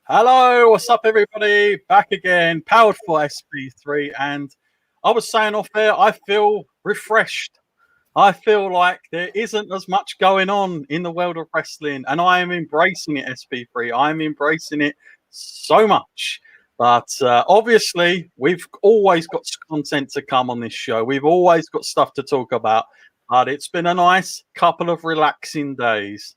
Hello, what's up, everybody? Back again, Powered4 SP3. And I was saying off there, I feel refreshed. I feel like there isn't as much going on in the world of wrestling, and I am embracing it, SP3. I'm embracing it so much. But obviously, we've always got content to come on this show. We've always got stuff to talk about. But it's been a nice couple of relaxing days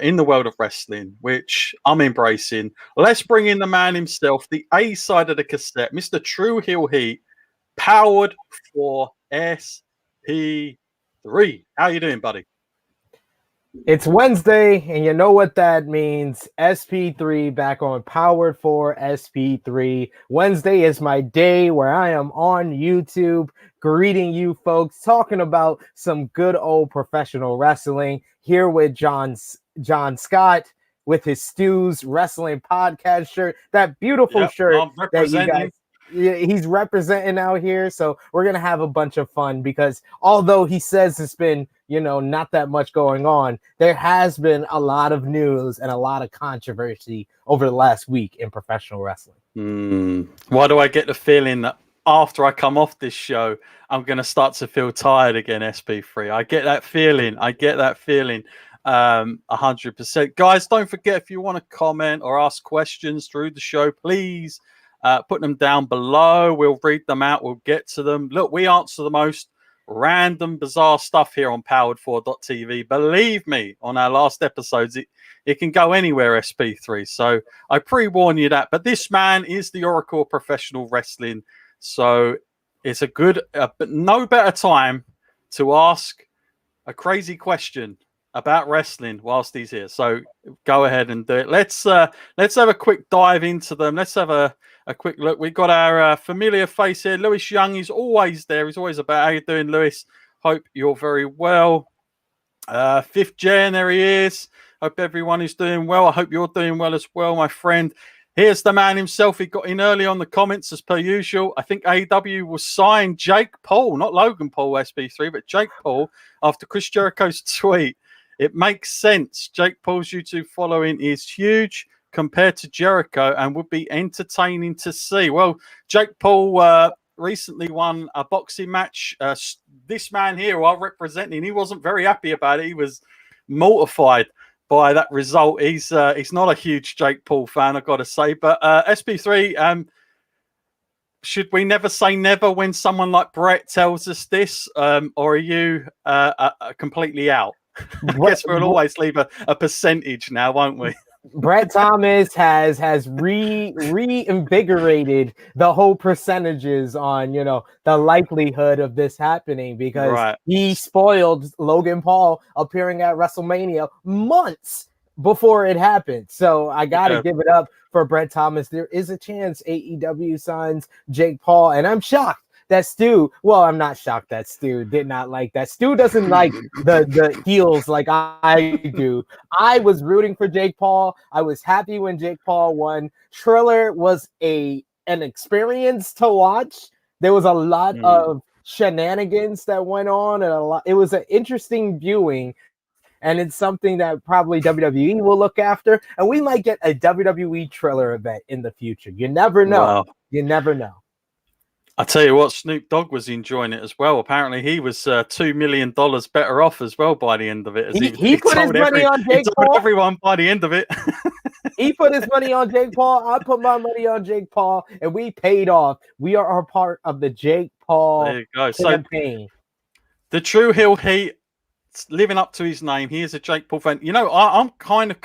in the world of wrestling, which I'm embracing. Let's bring in the man himself, the A side of the cassette, Mr. Tru Heel Heat, powered for SP3. How you doing, buddy? It's Wednesday, and you know what that means. SP3 back on Powered4 SP3. Wednesday is my day where I am on YouTube greeting you folks, talking about some good old professional wrestling here with John Scott with his Stu's Wrestling Podcast shirt. That beautiful shirt that you guys... He's representing out here, so we're gonna have a bunch of fun because although he says it's been, not that much going on, there has been a lot of news and a lot of controversy over the last week in professional wrestling. Why do I get the feeling that after I come off this show, I'm gonna start to feel tired again, SP3? I get that feeling. 100%. Guys, don't forget, if you want to comment or ask questions through the show, please put them down below. We'll read them out. We'll get to them. Look, we answer the most random, bizarre stuff here on Powered4.tv. Believe me, on our last episodes, it can go anywhere, SP3. So I pre-warn you that. But this man is the Oracle of professional wrestling. So it's a good, but no better time to ask a crazy question about wrestling whilst he's here. So go ahead and do it. Let's have a quick dive into them. Let's have a quick look. We've got our familiar face here. Lewis Young is always there. He's always about. How you doing, Lewis? Hope you're very well. Fifth Gen, there he is. Hope everyone is doing well. I hope you're doing well as well, my friend. Here's the man himself. He got in early on the comments as per usual. I think AEW will sign Jake Paul, not Logan Paul, SP3, but Jake Paul after Chris Jericho's tweet. It makes sense. Jake Paul's YouTube following is huge compared to Jericho and would be entertaining to see. Well, Jake Paul recently won a boxing match. This man here, while representing, he wasn't very happy about it. He was mortified by that result. He's not a huge Jake Paul fan, I've got to say. But SP3, should we never say never when someone like Brett tells us this? Or are you completely out? I guess we'll always leave a percentage now, won't we? Brett Thomas has reinvigorated the whole percentages on, the likelihood of this happening because he spoiled Logan Paul appearing at WrestleMania months before it happened. So I got to give it up for Brett Thomas. There is a chance AEW signs Jake Paul, and I'm shocked that Stu, well, I'm not shocked that Stu did not like that. Stu doesn't like the heels like I do. I was rooting for Jake Paul. I was happy when Jake Paul won. Triller was an experience to watch. There was a lot of shenanigans that went on, and it was an interesting viewing. And it's something that probably WWE will look after. And we might get a WWE Triller event in the future. You never know. Wow. You never know. I tell you what, Snoop Dogg was enjoying it as well. Apparently, he was $2 million better off as well by the end of it. He put his money on Jake Paul. Everyone by the end of it. He put his money on Jake Paul. I put my money on Jake Paul, and we paid off. We are a part of the Jake Paul campaign. So, the Tru Heel Heat, living up to his name, he is a Jake Paul fan. I'm kind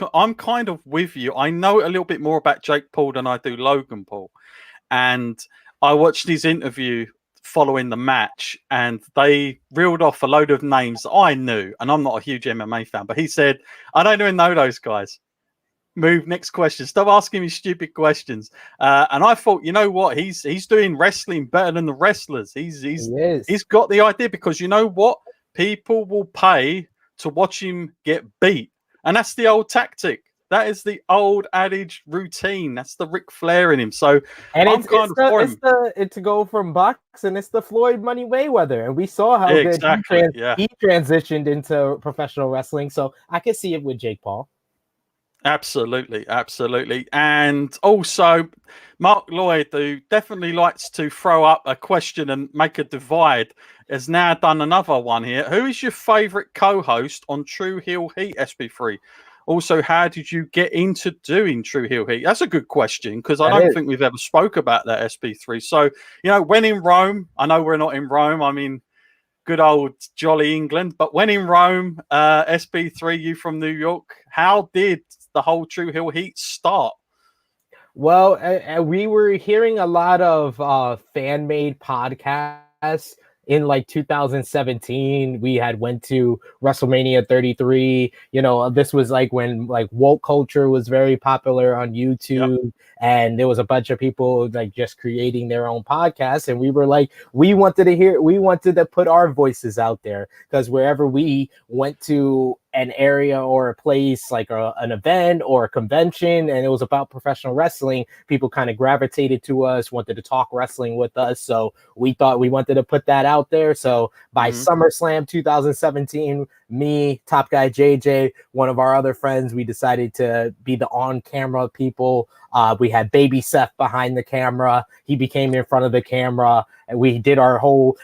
of with you. I know a little bit more about Jake Paul than I do Logan Paul, and I watched his interview following the match, and they reeled off a load of names that I knew, and I'm not a huge MMA fan, but he said, I don't even know those guys. Move, next question. Stop asking me stupid questions. And I thought, you know what? He's doing wrestling better than the wrestlers. He's got the idea, because you know what? People will pay to watch him get beat. And that's the old tactic. That is the old adage routine. That's the Ric Flair in him. So it's to go from boxing. It's the Floyd Money Mayweather, and we saw how good he transitioned into professional wrestling. So I can see it with Jake Paul. Absolutely, absolutely. And also, Mark Lloyd, who definitely likes to throw up a question and make a divide, has now done another one here. Who is your favourite co-host on Tru Heel Heat SP3? Also, how did you get into doing Tru Heel Heat? That's a good question, because I don't think we've ever spoke about that SP3. So, when in Rome, I know we're not in Rome. I mean, good old jolly England. But when in Rome, SP3, you from New York, how did the whole Tru Heel Heat start? Well, we were hearing a lot of fan-made podcasts in like 2017. We had went to WrestleMania 33. This was like when like woke culture was very popular on YouTube. Yep. And there was a bunch of people like just creating their own podcasts. And we were like, we wanted to put our voices out there, because wherever we went to an area or a place, like an event or a convention, and it was about professional wrestling, people kind of gravitated to us, wanted to talk wrestling with us. So we thought we wanted to put that out there. So by SummerSlam 2017, me, Top Guy JJ, one of our other friends, we decided to be the on-camera people. We had Baby Seth behind the camera. He became in front of the camera, and we did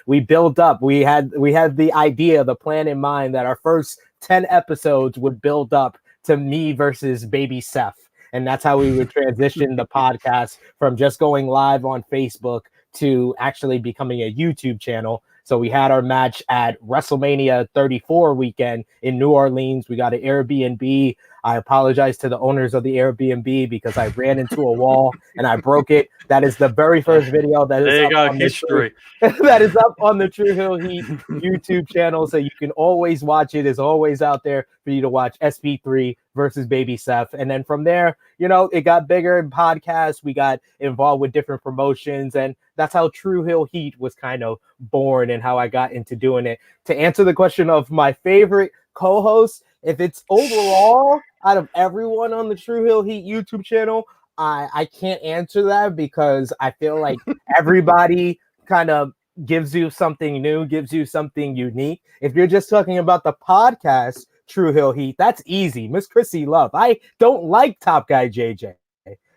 we built up. We had the idea, the plan in mind that our first 10 episodes would build up to me versus Baby Seth. And that's how we would transition the podcast from just going live on Facebook to actually becoming a YouTube channel. So we had our match at WrestleMania 34 weekend in New Orleans. We got an Airbnb. I apologize to the owners of the Airbnb because I ran into a wall and I broke it. That is the very first video that is up on history. That is up on the Tru Heel Heat YouTube channel, so you can always watch it. It's always out there for you to watch. SP3 versus Baby Seth. And then from there, it got bigger in podcasts. We got involved with different promotions, and that's how Tru Heel Heat was kind of born and how I got into doing it. To answer the question of my favorite co-host, if it's overall out of everyone on the Tru Heel Heat YouTube channel, I can't answer that, because I feel like everybody kind of gives you something new, gives you something unique. If you're just talking about the podcast Tru Heel Heat, that's easy. Miss Chrissy Love. I don't like Top Guy JJ.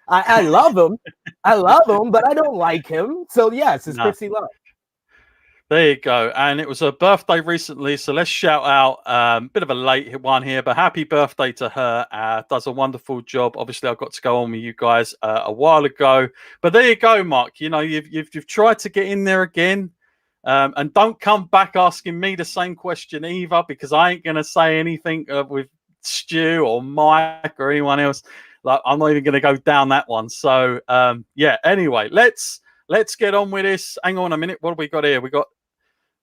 I love him. I love him, but I don't like him. So yes, it's Chrissy Love. There you go. And it was her birthday recently, so let's shout out bit of a late one here, but happy birthday to her. Does a wonderful job. Obviously, I got to go on with you guys a while ago, but there you go, Mark. You've tried to get in there again, and don't come back asking me the same question either, because I ain't gonna say anything with Stu or Mike or anyone else. Like, I'm not even gonna go down that one. So yeah. Anyway, let's get on with this. Hang on a minute. What have we got here? We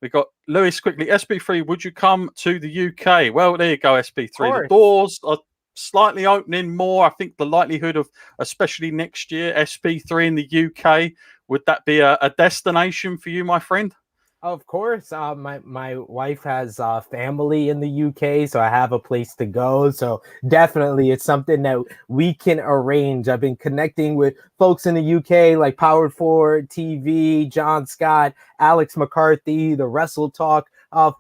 got Lewis quickly. SP3, would you come to the UK? Well, there you go, SP3. The doors are slightly opening more. I think the likelihood of, especially next year, SP3 in the UK, would that be a destination for you, my friend? Of course. My wife has family in the UK, so I have a place to go. So definitely it's something that we can arrange. I've been connecting with folks in the UK like Powered4 TV, John Scott, Alex McCarthy, the Wrestle Talk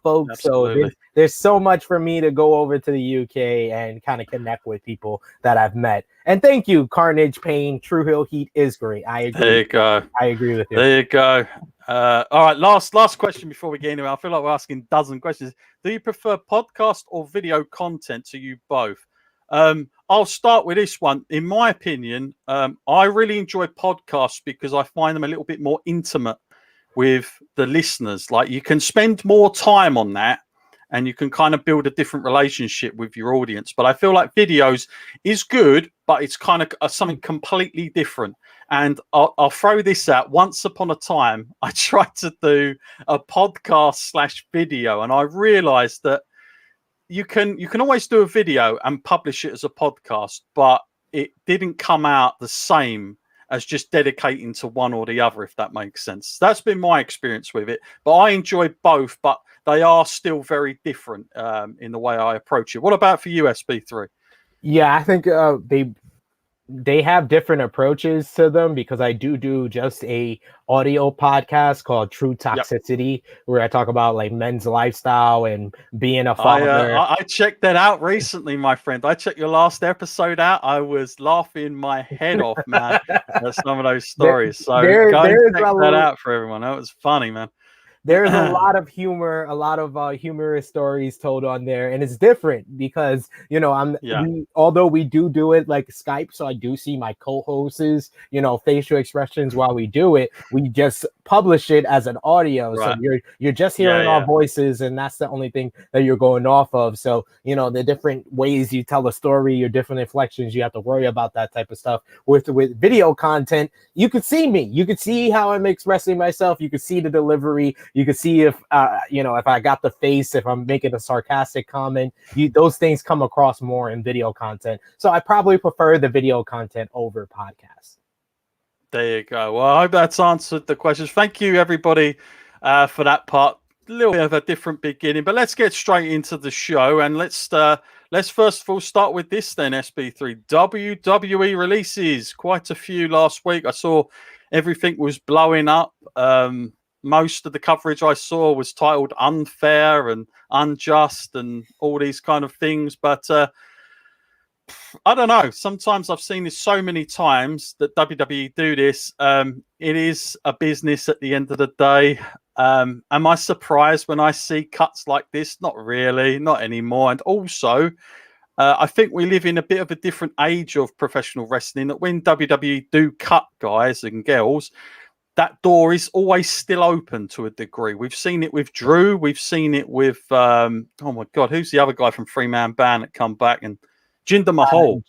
folks. Absolutely. So there's so much for me to go over to the UK and kind of connect with people that I've met. And thank you, Carnage Pain. Tru Heel Heat is great. I agree. There you go. I agree with you. There you go. All right, last question before we get into it. I feel like we're asking a dozen questions. Do you prefer podcast or video content? To you both? I'll start with this one. In my opinion, I really enjoy podcasts because I find them a little bit more intimate with the listeners. Like, you can spend more time on that, and you can kind of build a different relationship with your audience. But I feel like videos is good, but it's kind of something completely different. And I'll throw this out. Once upon a time, I tried to do a podcast / video, and I realized that you can always do a video and publish it as a podcast, but it didn't come out the same as just dedicating to one or the other, if that makes sense. That's been my experience with it. But I enjoy both, but they are still very different in the way I approach it. What about for you, SP3? Yeah, I think they have different approaches to them, because I do just a audio podcast called True Toxicity, where I talk about like men's lifestyle and being a father. I checked that out recently, my friend. I checked your last episode out. I was laughing my head off, man, at some of those stories. So go and check that out for everyone. That was funny, man. There's a lot of humor, a lot of humorous stories told on there, and it's different because, you know, although we do it like Skype, so I do see my co-hosts, you know, facial expressions while we do it. We just publish it as an audio, so you're just hearing our voices, and that's the only thing that you're going off of. So, you know, the different ways you tell a story, your different inflections, you have to worry about that type of stuff. With video content, you could see me, you could see how I'm expressing myself, you could see the delivery. You can see if, you know, if I got the face, if I'm making a sarcastic comment, those things come across more in video content. So I probably prefer the video content over podcasts. There you go. Well, I hope that's answered the questions. Thank you, everybody, for that part. A little bit of a different beginning, but let's get straight into the show. And let's first of all start with this then, SP3. WWE releases. Quite a few last week. I saw everything was blowing up. Most of the coverage I saw was titled Unfair and Unjust and all these kind of things. But I don't know. Sometimes I've seen this so many times that WWE do this. It is a business at the end of the day. Am I surprised when I see cuts like this? Not really, not anymore. And also, I think we live in a bit of a different age of professional wrestling, that when WWE do cut guys and girls, that door is always still open to a degree. We've seen it with Drew. We've seen it with, oh my God, who's the other guy from 3-Man Band that come back? And Jinder Mahal.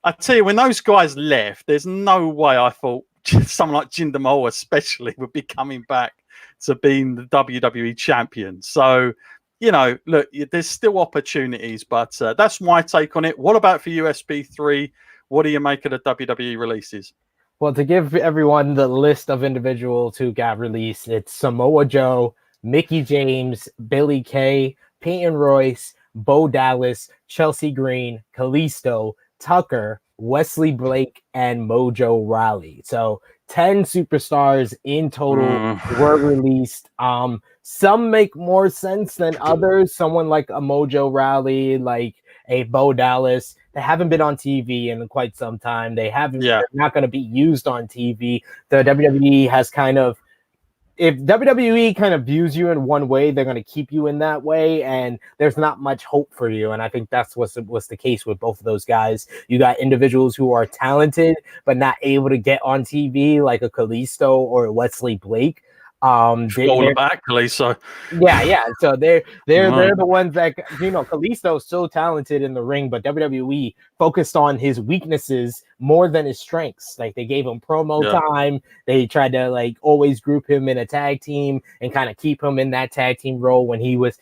I tell you, when those guys left, there's no way I thought someone like Jinder Mahal especially would be coming back to being the WWE champion. So, you know, look, there's still opportunities, but that's my take on it. What about for SP3? What do you make of the WWE releases? Well, to give everyone the list of individuals who got released, it's Samoa Joe, Mickie James, Billie Kay, Peyton Royce, Bo Dallas, Chelsea Green, Kalisto, Tucker, Wesley Blake, and Mojo Rawley. So 10 superstars in total were released. Some make more sense than others. Someone like a Mojo Rawley, like a Bo Dallas, they haven't been on TV in quite some time. They're not going to be used on TV. The WWE has kind of, if WWE kind of views you in one way, they're going to keep you in that way, and there's not much hope for you. And I think that's what's the case with both of those guys. You got individuals who are talented but not able to get on TV, like a Kalisto or Wesley Blake. Kalisto. Yeah. So they're the ones that, you know, Kalisto's so talented in the ring, but WWE focused on his weaknesses more than his strengths. Like, they gave him promo time. They tried to like always group him in a tag team and kind of keep him in that tag team role when he was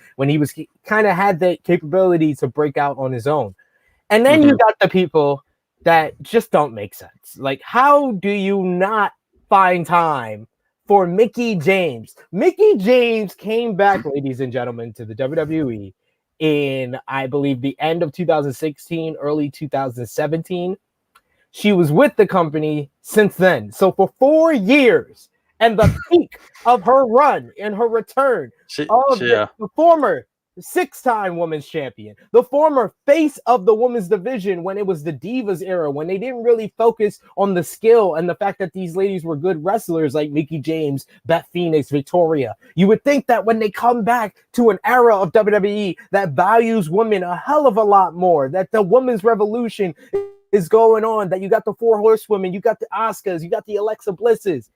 kind of had the capability to break out on his own. And then you got the people that just don't make sense. Like, how do you not find time for Mickie James? Mickie James came back, ladies and gentlemen, to the WWE in, I believe, the end of 2016, early 2017. She was with the company since then. So for 4 years, and the peak of her run and her return the former 6-time women's champion, the former face of the women's division when it was the Divas era, when they didn't really focus on the skill and the fact that these ladies were good wrestlers like Mickie James, Beth Phoenix, Victoria. You would think that when they come back to an era of WWE that values women a hell of a lot more, that the women's revolution is going on, that you got the 4 horsewomen, you got the Asukas, you got the Alexa Blisses,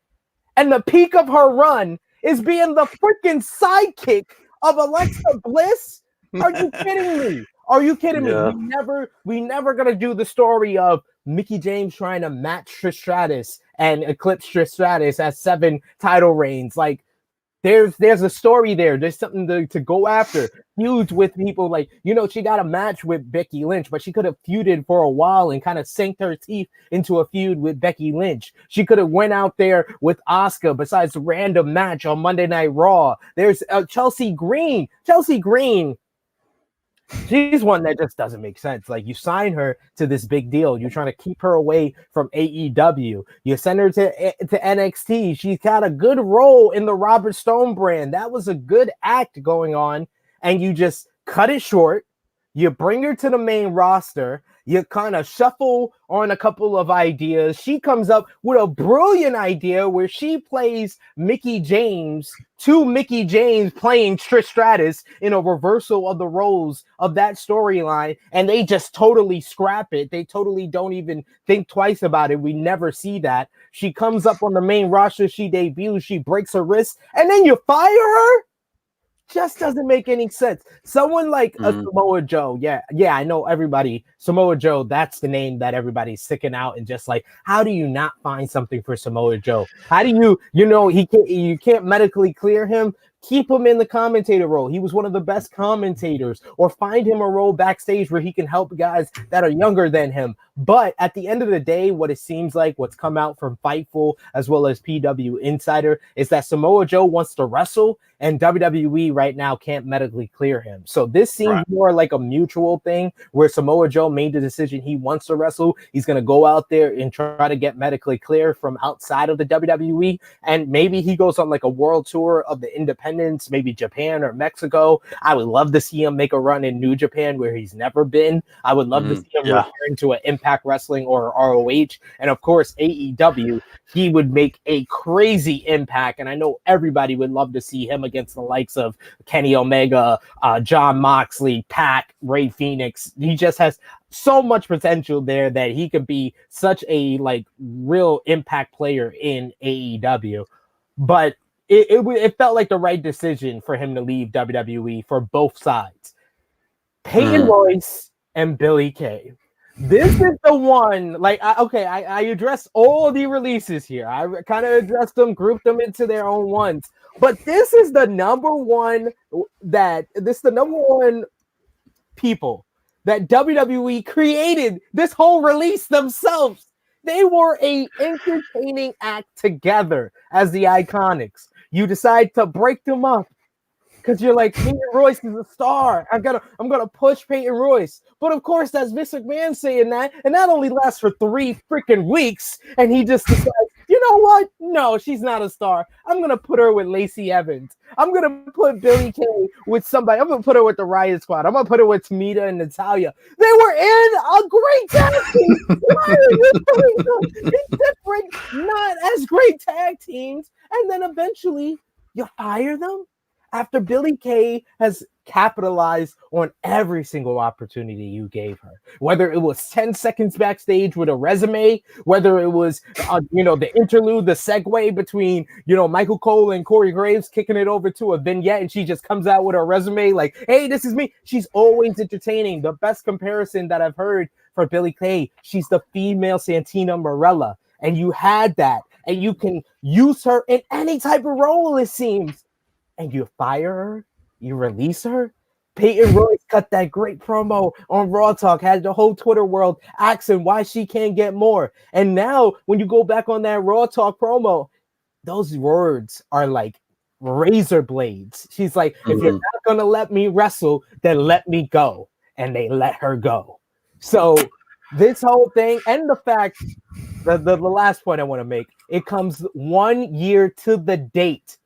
and the peak of her run is being the freaking sidekick of Alexa Bliss? Are you kidding me? Are you kidding me? We never gonna do the story of Mickie James trying to match Trish Stratus and eclipse Trish Stratus at 7 title reigns. Like, there's a story there. There's something to go after. Feuds with people, like, you know, she got a match with Becky Lynch, but she could have feuded for a while and kind of sank her teeth into a feud with Becky Lynch. She could have went out there with Asuka besides the random match on Monday Night Raw. There's Chelsea Green. Chelsea Green She's one that just doesn't make sense. Like, you sign her to this big deal. You're trying to keep her away from AEW. You send her to NXT. She's got a good role in the Robert Stone brand. That was a good act going on. And you just cut it short. You bring her to the main roster. You kind of shuffle on a couple of ideas. She comes up with a brilliant idea where she plays Mickey James to Mickey James playing Trish Stratus in a reversal of the roles of that storyline. And they just totally scrap it. They totally don't even think twice about it. We never see that. She comes up on the main roster. She debuts. She breaks her wrist. And then you fire her? Just doesn't make any sense. Someone like a Samoa Joe, yeah, I know everybody. Samoa Joe, that's the name that everybody's sticking out, and just like, how do you not find something for Samoa Joe? How do you you can't medically clear him? Keep him in the commentator role. He was one of the best commentators, or find him a role backstage where he can help guys that are younger than him. But at the end of the day, what it seems like, what's come out from Fightful as well as PW Insider, is that Samoa Joe wants to wrestle, and WWE right now can't medically clear him. So this seems more like a mutual thing where Samoa Joe made the decision he wants to wrestle. He's going to go out there and try to get medically clear from outside of the WWE. And maybe he goes on like a world tour of the independents, maybe Japan or Mexico. I would love to see him make a run in New Japan where he's never been. I would love to see him return to an Impact Wrestling or ROH. And of course, AEW, he would make a crazy impact. And I know everybody would love to see him against the likes of Kenny Omega, John Moxley, Pac, Ray Phoenix. He just has so much potential there that he could be such a like real impact player in AEW. But it felt like the right decision for him to leave WWE for both sides. Peyton Royce and Billie Kay. This is the one, like, I addressed all the releases here. I kind of addressed them, grouped them into their own ones. But this is the number one people that WWE created this whole release themselves. They were a entertaining act together as the Iconics. You decide to break them up because you're like, Peyton Royce is a star. I'm gonna push Peyton Royce. But of course, that's Vince McMahon saying that, and that only lasts for 3 freaking weeks. And he just decides, you know what? No, she's not a star. I'm gonna put her with Lacey Evans. I'm gonna put Billie Kay with somebody. I'm gonna put her with the Riot Squad. I'm gonna put her with Tamita and Natalya. They were in a great tag team. Why are you doing these different, not as great tag teams? And then eventually you fire them? After Billie Kay has capitalized on every single opportunity you gave her, whether it was 10 seconds backstage with a resume, whether it was, the interlude, the segue between, Michael Cole and Corey Graves kicking it over to a vignette, and she just comes out with her resume like, hey, this is me. She's always entertaining. The best comparison that I've heard for Billie Kay, she's the female Santina Marella, and you had that, and you can use her in any type of role, it seems. And you fire her, you release her. Peyton Royce cut that great promo on Raw Talk, had the whole Twitter world asking why she can't get more. And now, when you go back on that Raw Talk promo, those words are like razor blades. She's like, if you're not going to let me wrestle, then let me go. And they let her go. So this whole thing, and the fact, the last point I want to make, it comes 1 year to the date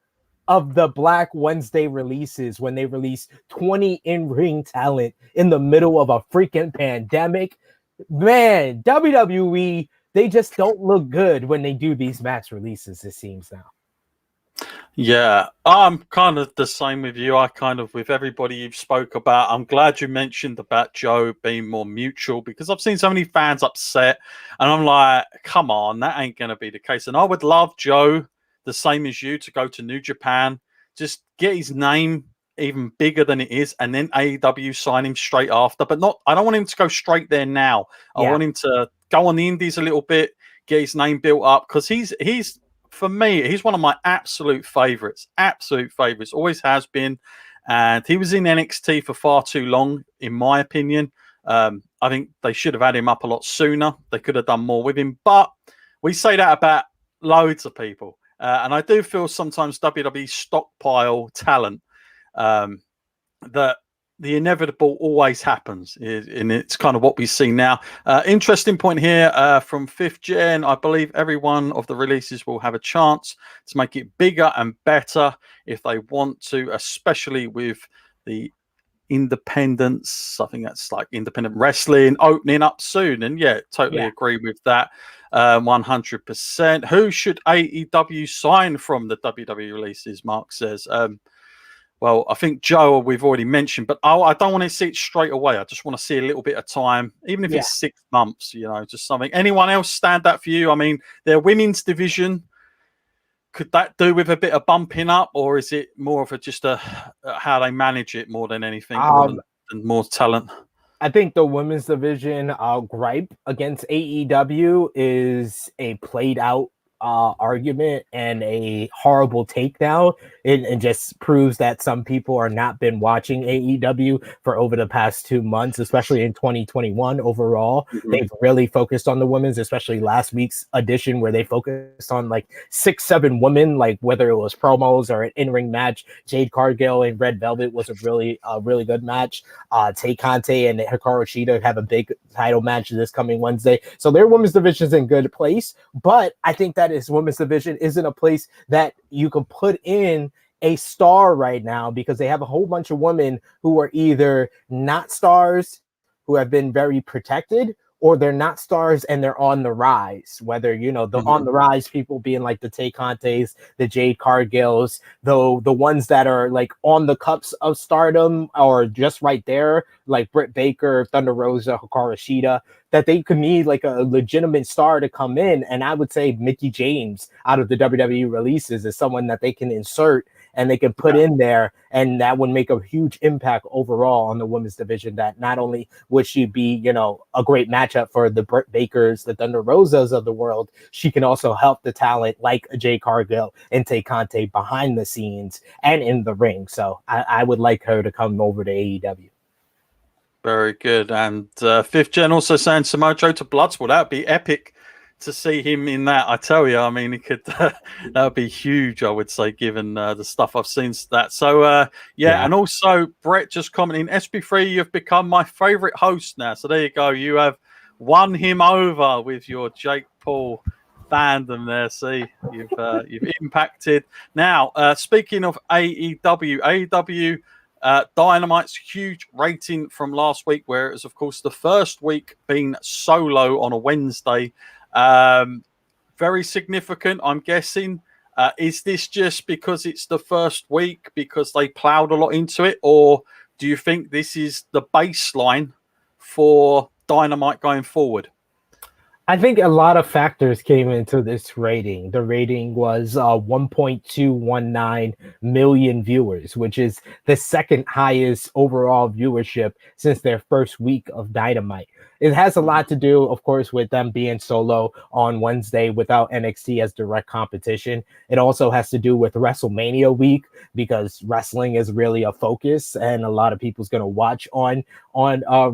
of the Black Wednesday releases, when they released 20 in-ring talent in the middle of a freaking pandemic. Man, WWE, they just don't look good when they do these match releases, it seems now. Yeah, I'm kind of the same with you. With everybody you've spoke about, I'm glad you mentioned about Joe being more mutual, because I've seen so many fans upset, and I'm like, come on, that ain't going to be the case. And I would love Joe, the same as you, to go to New Japan, just get his name even bigger than it is, and then AEW sign him straight after. But I don't want him to go straight there now. I want him to go on the indies a little bit, get his name built up, because he's for me, he's one of my absolute favorites, always has been. And he was in NXT for far too long, in my opinion. I think they should have had him up a lot sooner. They could have done more with him, but we say that about loads of people. And I do feel sometimes WWE stockpile talent that the inevitable always happens, and it's kind of what we see now. Interesting point here from 5th Gen. I believe every one of the releases will have a chance to make it bigger and better if they want to, especially with the independence. I think that's like independent wrestling opening up soon. And yeah, totally agree with that. 100%. Who should AEW sign from the WWE releases? Mark says. Well, I think Joe we've already mentioned, but I don't want to see it straight away. I just want to see a little bit of time, even if it's 6 months, just something. Anyone else stand out for you? I mean, their women's division, could that do with a bit of bumping up, or is it more of just how they manage it more than anything, than more talent? I think the women's division gripe against AEW is a played out argument and a horrible takedown. It just proves that some people are not been watching AEW for over the past 2 months, especially in 2021 overall. They've really focused on the women's, especially last week's edition where they focused on like 6-7 women, like whether it was promos or an in-ring match. Jade Cargill and Red Velvet was a really good match. Tay Conte and Hikaru Shida have a big title match this coming Wednesday. So their women's division is in good place, but I think that is women's division isn't a place that you can put in a star right now, because they have a whole bunch of women who are either not stars, who have been very protected, or they're not stars and they're on the rise. Whether, the on the rise people being like the Tay Contes, the Jade Cargills, though the ones that are like on the cups of stardom or just right there, like Britt Baker, Thunder Rosa, Hikaru Shida, that they could need like a legitimate star to come in. And I would say Mickie James out of the WWE releases is someone that they can insert and they can put in there, and that would make a huge impact overall on the women's division. That not only would she be, a great matchup for the Britt Bakers, the Thunder Rosas of the world, she can also help the talent like Jade Cargill and Tay Conte behind the scenes and in the ring. So I would like her to come over to AEW. Very good. And 5th Gen also saying Samoa Joe to Bloodsport. That would be epic to see him in that. I tell you, I mean, he could. That would be huge, I would say, given the stuff I've seen. That. So, and also Brett just commenting, SP3, you've become my favorite host now. So there you go. You have won him over with your Jake Paul fandom there. See, you've impacted. Now, speaking of AEW, Dynamite's huge rating from last week, where it was, of course, the first week being solo on a Wednesday. Very significant, I'm guessing. Is this just because it's the first week, because they plowed a lot into it, or do you think this is the baseline for Dynamite going forward? I think a lot of factors came into this rating. The rating was 1.219 million viewers, which is the second highest overall viewership since their first week of Dynamite. It has a lot to do, of course, with them being solo on Wednesday without NXT as direct competition. It also has to do with WrestleMania week, because wrestling is really a focus and a lot of people's going to watch on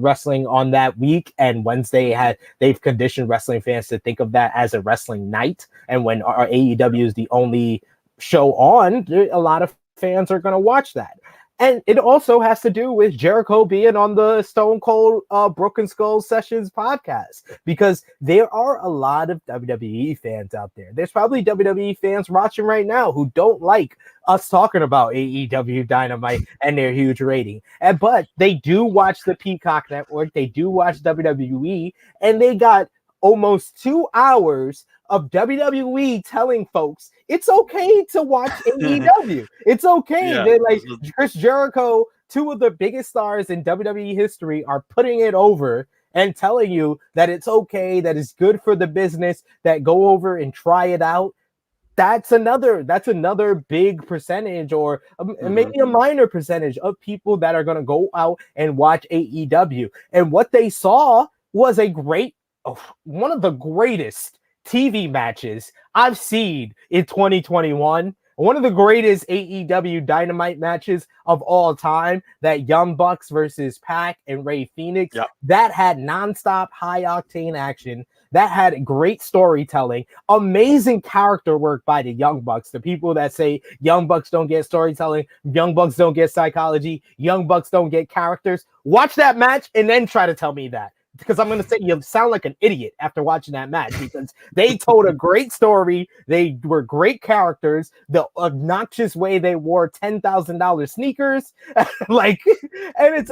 wrestling on that week. And Wednesday they've conditioned wrestling fans to think of that as a wrestling night. And when our AEW is the only show on, a lot of fans are going to watch that. And it also has to do with Jericho being on the Stone Cold Broken Skull Sessions podcast, because there are a lot of WWE fans out there. There's probably WWE fans watching right now who don't like us talking about AEW Dynamite and their huge rating. But they do watch the Peacock Network, they do watch WWE, and they got almost 2 hours of WWE telling folks it's okay to watch AEW. It's okay. Yeah. They're like, Chris Jericho, two of the biggest stars in WWE history, are putting it over and telling you that it's okay, that it's good for the business, that go over and try it out. That's another big percentage, or maybe a minor percentage of people that are going to go out and watch AEW. And what they saw was one of the greatest TV matches I've seen in 2021. one of the greatest AEW Dynamite matches of all time, that Young Bucks versus Pac and Rey Fenix, that had nonstop high-octane action, that had great storytelling, amazing character work by the Young Bucks. The people that say Young Bucks don't get storytelling, Young Bucks don't get psychology, Young Bucks don't get characters, watch that match and then try to tell me that. Because I'm going to say you sound like an idiot after watching that match, because they told a great story. They were great characters. The obnoxious way they wore $10,000 sneakers, like, and it's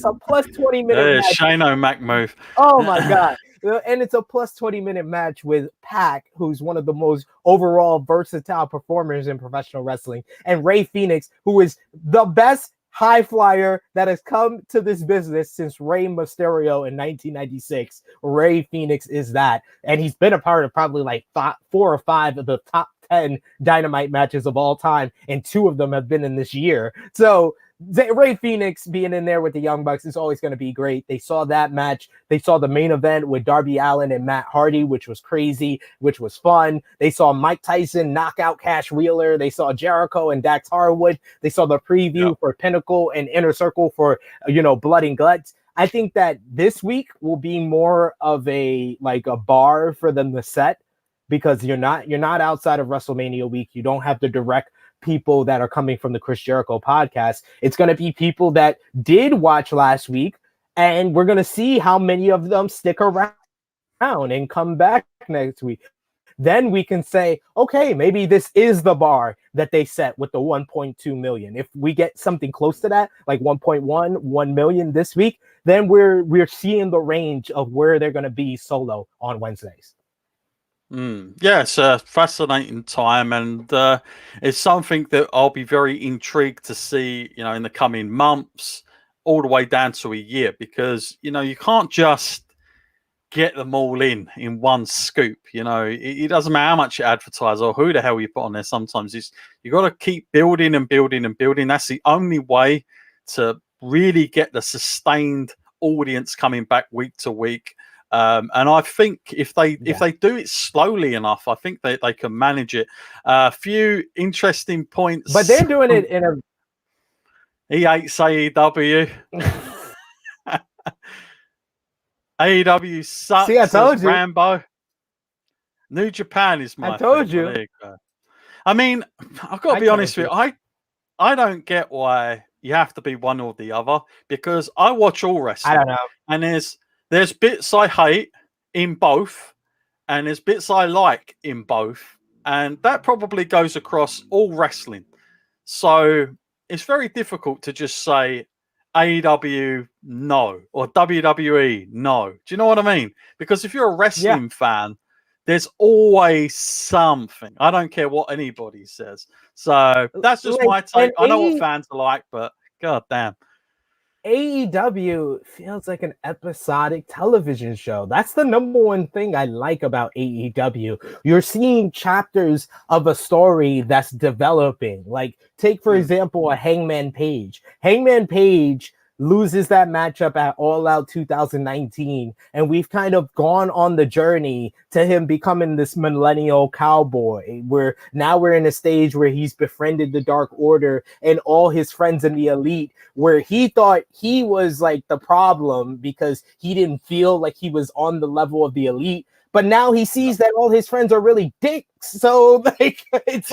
a plus 20-minute match. Shane O'Mac move. Oh my God. And it's a plus 20-minute match with Pac, who's one of the most overall versatile performers in professional wrestling, and Rey Fenix, who is the best high flyer that has come to this business since Rey Mysterio in 1996. Rey Fenix is that. And he's been a part of probably like 4 or 5 of the top 10 Dynamite matches of all time. And 2 of them have been in this year. So Rey Fenix being in there with the Young Bucks is always going to be great. They saw that match. They saw the main event with Darby Allin and Matt Hardy, which was crazy, which was fun. They saw Mike Tyson knock out Cash Wheeler. They saw Jericho and Dax Harwood. They saw the preview for Pinnacle and Inner Circle for, Blood and Guts. I think that this week will be more of a bar for them to set, because you're not outside of WrestleMania week. You don't have the direct people that are coming from the Chris Jericho podcast. It's going to be people that did watch last week, and we're going to see how many of them stick around and come back next week. Then we can say, okay, maybe this is the bar that they set with the 1.2 million. If we get something close to that, like 1 million this week, then we're seeing the range of where they're going to be solo on Wednesdays. Yeah, it's a fascinating time, and it's something that I'll be very intrigued to see, in the coming months, all the way down to a year, because, you can't just get them all in one scoop. It doesn't matter how much you advertise or who the hell you put on there. Sometimes you got to keep building and building and building. That's the only way to really get the sustained audience coming back week to week. And I think if they do it slowly enough, I think they can manage it. A few interesting points, but they're doing it in a. He hates AEW. AEW sucks. See, I told you. Rambo. New Japan is my. I told you. I mean, I've got to be honest with you. I don't get why you have to be one or the other, because I watch all wrestling. I don't know. And there's bits I hate in both, and there's bits I like in both, and that probably goes across all wrestling. So it's very difficult to just say AEW no or WWE no. Do you know what I mean? Because if you're a wrestling fan, there's always something. I don't care what anybody says. So that's just my take. I know what fans are like, but god damn. AEW feels like an episodic television show. That's the number one thing I like about AEW. You're seeing chapters of a story that's developing. Like, take, for example, a Hangman Page. Hangman Page loses that matchup at All Out 2019, and we've kind of gone on the journey to him becoming this millennial cowboy, where now we're in a stage where he's befriended the Dark Order and all his friends in the Elite, where he thought he was like the problem because he didn't feel like he was on the level of the Elite. But now he sees that all his friends are really dicks. So it's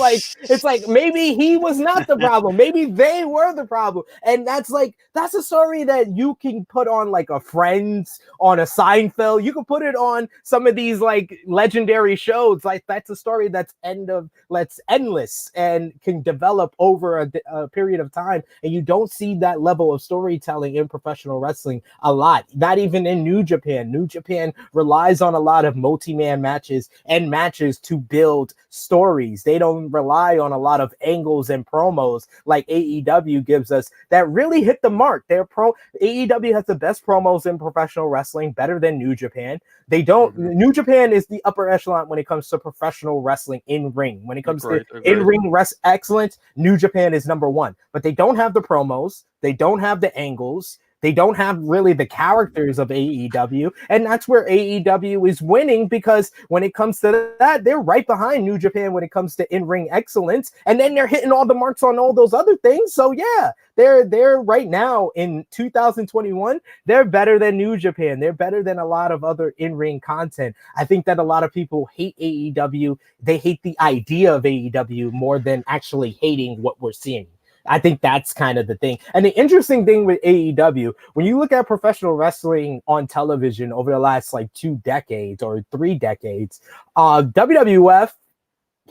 like maybe he was not the problem. Maybe they were the problem. And that's a story that you can put on like a Friends, on a Seinfeld. You can put it on some of these like legendary shows. Like, that's a story that's endless and can develop over a period of time. And you don't see that level of storytelling in professional wrestling a lot. Not even in New Japan. New Japan relies on a lot of multi-man matches and matches to build stories. They don't rely on a lot of angles and promos like AEW gives us that really hit the mark. AEW has the best promos in professional wrestling, better than New Japan. They don't. New Japan is the upper echelon when it comes to professional wrestling in ring. When it comes to in-ring excellence, New Japan is number one. But they don't have the promos. They don't have the angles. They don't have really the characters of AEW, and that's where AEW is winning, because when it comes to that, they're right behind New Japan when it comes to in-ring excellence, and then they're hitting all the marks on all those other things. So yeah, they're right now in 2021, they're better than New Japan. They're better than a lot of other in-ring content. I think that a lot of people hate AEW. They hate the idea of AEW more than actually hating what we're seeing. I think that's kind of the thing. And the interesting thing with AEW, when you look at professional wrestling on television over the last like 2 decades or 3 decades, WWF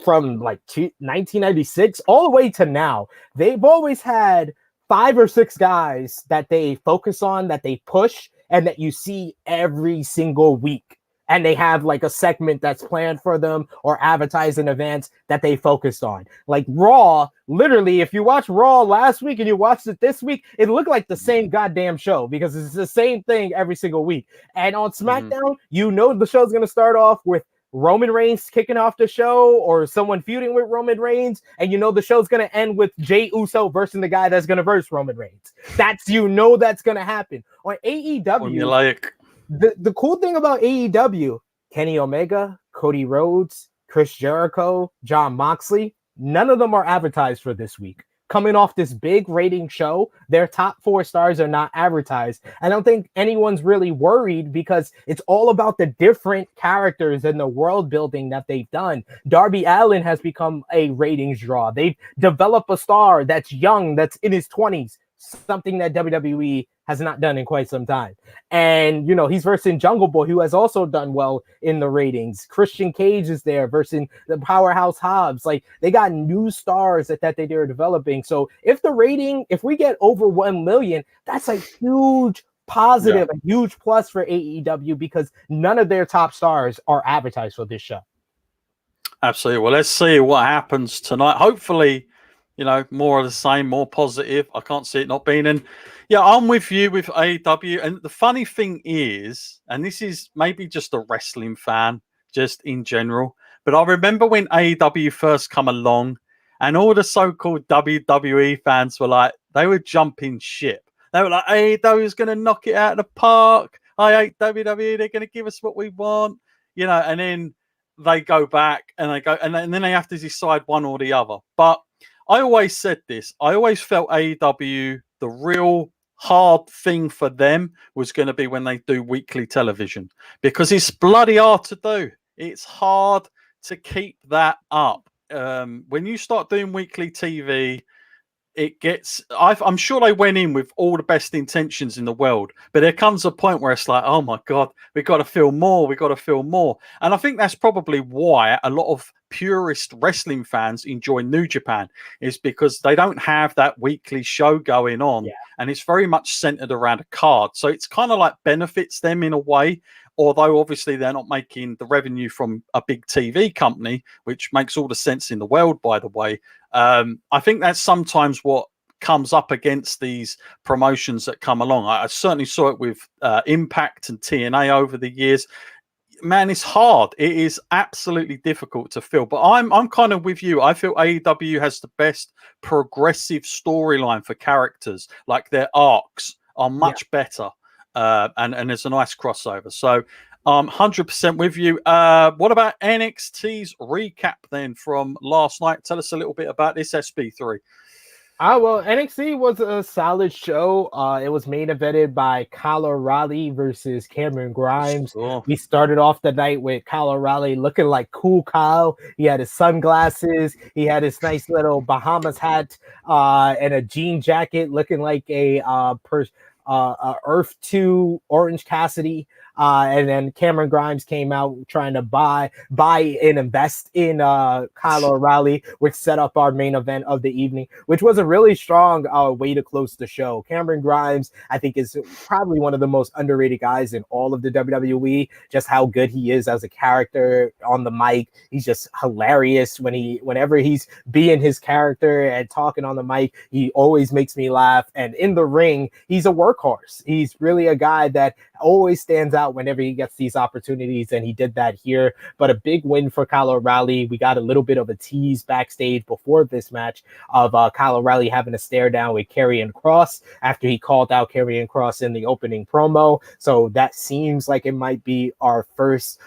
from like 1996 all the way to now, they've always had 5 or 6 guys that they focus on, that they push, and that you see every single week. And they have like a segment that's planned for them or advertising events that they focused on. Like Raw, literally, if you watch Raw last week and you watched it this week, it looked like the same goddamn show, because it's the same thing every single week. And on SmackDown, you know the show's going to start off with Roman Reigns kicking off the show, or someone feuding with Roman Reigns, and you know the show's going to end with Jey Uso versus the guy that's going to verse Roman Reigns. That's going to happen. On AEW, formulaic. The cool thing about AEW, Kenny Omega, Cody Rhodes, Chris Jericho, Jon Moxley, none of them are advertised for this week. Coming off this big rating show, their top 4 stars are not advertised. I don't think anyone's really worried, because it's all about the different characters and the world building that they've done. Darby Allin has become a ratings draw. They've developed a star that's young, that's in his 20s, something that WWE has not done in quite some time. And, you know, he's versing Jungle Boy, who has also done well in the ratings. Christian Cage is there versing the Powerhouse Hobbs. Like, they got new stars that they're developing. So if we get over 1 million, that's a huge positive, a huge plus for AEW, because none of their top stars are advertised for this show. Absolutely. Well, let's see what happens tonight. Hopefully, you know, more of the same, more positive. I can't see it not being. And yeah, I'm with you with AEW. And the funny thing is, and this is maybe just a wrestling fan, just in general, but I remember when AEW first come along, and all the so-called WWE fans were like, they were jumping ship. They were like, AEW is going to knock it out of the park. I hate WWE. They're going to give us what we want, you know. And then they go back and they go, and then they have to decide one or the other. But I always said this. I always felt AEW, the real hard thing for them was going to be when they do weekly television, because it's bloody hard to do. It's hard to keep that up. When you start doing weekly TV, it gets, I'm sure they went in with all the best intentions in the world, but there comes a point where it's like, oh my God, we've got to feel more. We've got to feel more. And I think that's probably why a lot of purist wrestling fans enjoy New Japan, is because they don't have that weekly show going on. Yeah. And it's very much centered around a card. So it's kind of like benefits them in a way, although obviously they're not making the revenue from a big TV company, which makes all the sense in the world, by the way. I think that's sometimes what comes up against these promotions that come along. I certainly saw it with Impact and TNA over the years. Man, it's hard. It is absolutely difficult to fill. But I'm kind of with you. I feel AEW has the best progressive storyline for characters. Like, their arcs are much better. And there's a nice crossover. So 100% with you. What about NXT's recap then from last night? Tell us a little bit about this SP3. Well, NXT was a solid show. It was main evented by Kyle O'Reilly versus Cameron Grimes. Cool. We started off the night with Kyle O'Reilly looking like Cool Kyle. He had his sunglasses. He had his nice little Bahamas hat and a jean jacket, looking like a Earth 2 Orange Cassidy. And then Cameron Grimes came out trying to buy and invest in Kyle O'Reilly, which set up our main event of the evening, which was a really strong way to close the show. Cameron Grimes, I think, is probably one of the most underrated guys in all of the WWE, just how good he is as a character on the mic. He's just hilarious whenever he's being his character and talking on the mic. He always makes me laugh. And in the ring, he's a workhorse. He's really a guy that always stands out out whenever he gets these opportunities, and he did that here. But a big win for Kyle O'Reilly. We got a little bit of a tease backstage before this match of Kyle O'Reilly having a stare down with Karrion Kross after he called out Karrion Kross in the opening promo. So that seems like it might be our first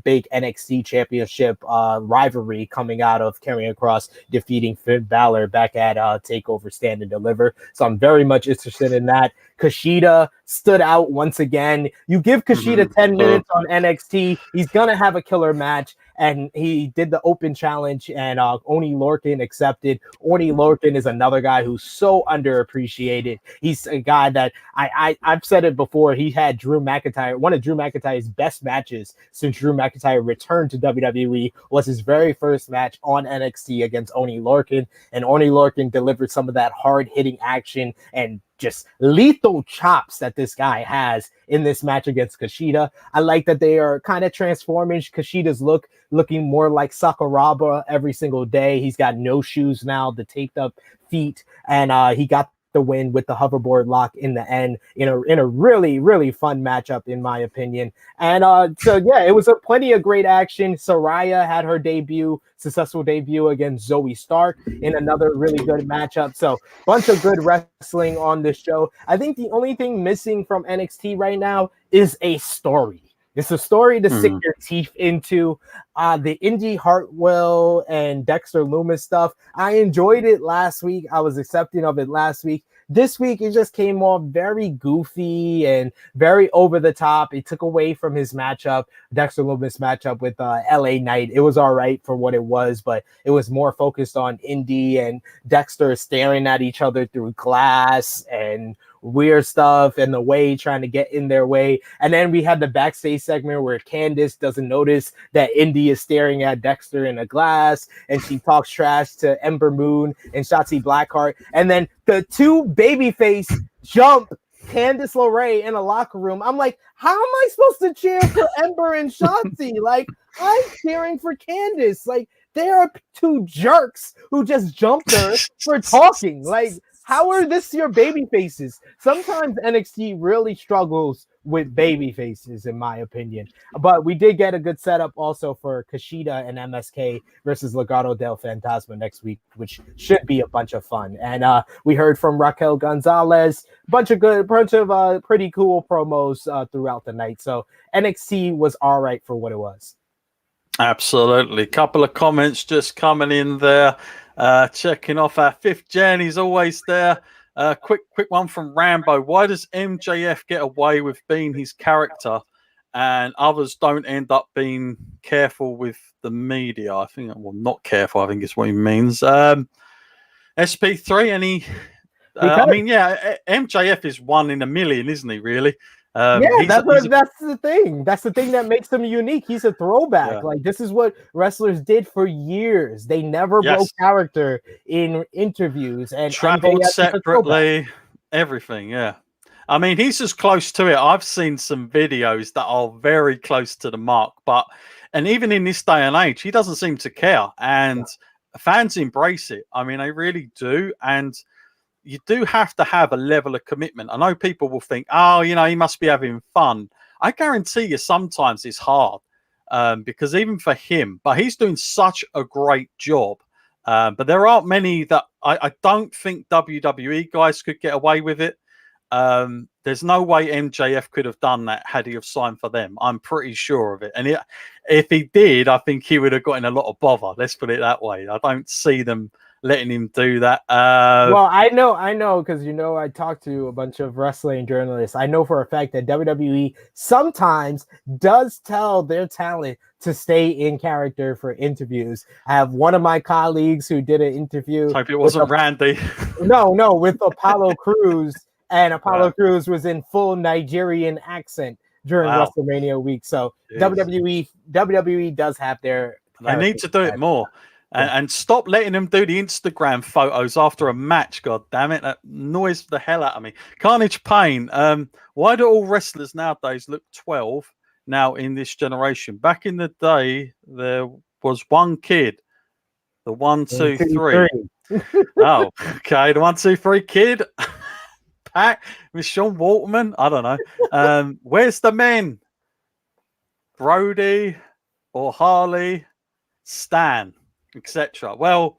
big NXT championship rivalry coming out of Karrion Kross defeating Finn Balor back at TakeOver Stand and Deliver. So I'm very much interested in that. Kushida stood out once again. You give Kushida 10 minutes on NXT, he's gonna have a killer match. And he did the open challenge, and Oney Lorcan accepted. Oney Lorcan is another guy who's so underappreciated. He's a guy that I've said it before. He had Drew McIntyre. One of Drew McIntyre's best matches since Drew McIntyre returned to WWE was his very first match on NXT against Oney Lorcan. And Oney Lorcan delivered some of that hard-hitting action and just lethal chops that this guy has in this match against Kushida. I like that they are kind of transforming Kushida's looking more like Sakuraba every single day. He's got no shoes now, the taped up feet, and he got the win with the hoverboard lock in the end in a really, really fun matchup, in my opinion. And so yeah, it was plenty of great action. Saraya had her successful debut against Zoe Stark in another really good matchup. So bunch of good wrestling on this show. I think the only thing missing from NXT right now is a story. It's a story to sink your teeth into. The Indy Hartwell and Dexter Lumis stuff, I enjoyed it last week. I was accepting of it last week. This week, it just came off very goofy and very over the top. It took away from his matchup, Dexter Lumis matchup with LA Knight. It was all right for what it was, but it was more focused on Indy and Dexter staring at each other through glass and weird stuff and the way trying to get in their way. And then we had the backstage segment where Candice doesn't notice that Indy is staring at Dexter in a glass, and she talks trash to Ember Moon and Shotzi Blackheart. And then the two babyface jump Candice LeRae in a locker room. I'm like, how am I supposed to cheer for Ember and Shotzi? Like, I'm cheering for Candice. Like, they are two jerks who just jumped her for talking. Like, how are this your baby faces? Sometimes NXT really struggles with baby faces, in my opinion. But we did get a good setup also for Kushida and MSK versus Legado del Fantasma next week, which should be a bunch of fun. And we heard from Raquel Gonzalez, bunch of pretty cool promos throughout the night. So NXT was all right for what it was. Absolutely. Couple of comments just coming in there. Checking off our fifth gen. He's always there. Quick one from Rambo. Why does MJF get away with being his character and others don't end up being careful with the media? I think, well, not careful, I think is what he means. SP3, any... I mean, yeah, MJF is 1 in a million, isn't he, really? That's the thing. That's the thing that makes him unique. He's a throwback. Yeah. Like, this is what wrestlers did for years. They never broke character in interviews and traveled separately. Everything, yeah. I mean, he's as close to it. I've seen some videos that are very close to the mark, and even in this day and age, he doesn't seem to care, and fans embrace it. I mean, they really do, and you do have to have a level of commitment. I know people will think, oh, you know, he must be having fun. I guarantee you sometimes it's hard because even for him, but he's doing such a great job. But there aren't many that I don't think WWE guys could get away with it. There's no way MJF could have done that had he have signed for them. I'm pretty sure of it. And if he did, I think he would have gotten a lot of bother. Let's put it that way. I don't see them letting him do that. Well, I know, because I talked to a bunch of wrestling journalists. I know for a fact that WWE sometimes does tell their talent to stay in character for interviews. I have one of my colleagues who did an interview. Hope it wasn't Randy. No, with Apollo Crews, and Apollo Crews was in full Nigerian accent during WrestleMania week. So WWE does have their. They need to do it more. And stop letting them do the Instagram photos after a match. God damn it. That annoys the hell out of me. Carnage Payne. Why do all wrestlers nowadays look 12 now in this generation? Back in the day, there was one kid. The 1, 2, 3. Oh, okay. The 1, 2, 3 kid. Pack with Sean Waterman. I don't know. Where's the men? Brody or Harley, Stan, etc. Well,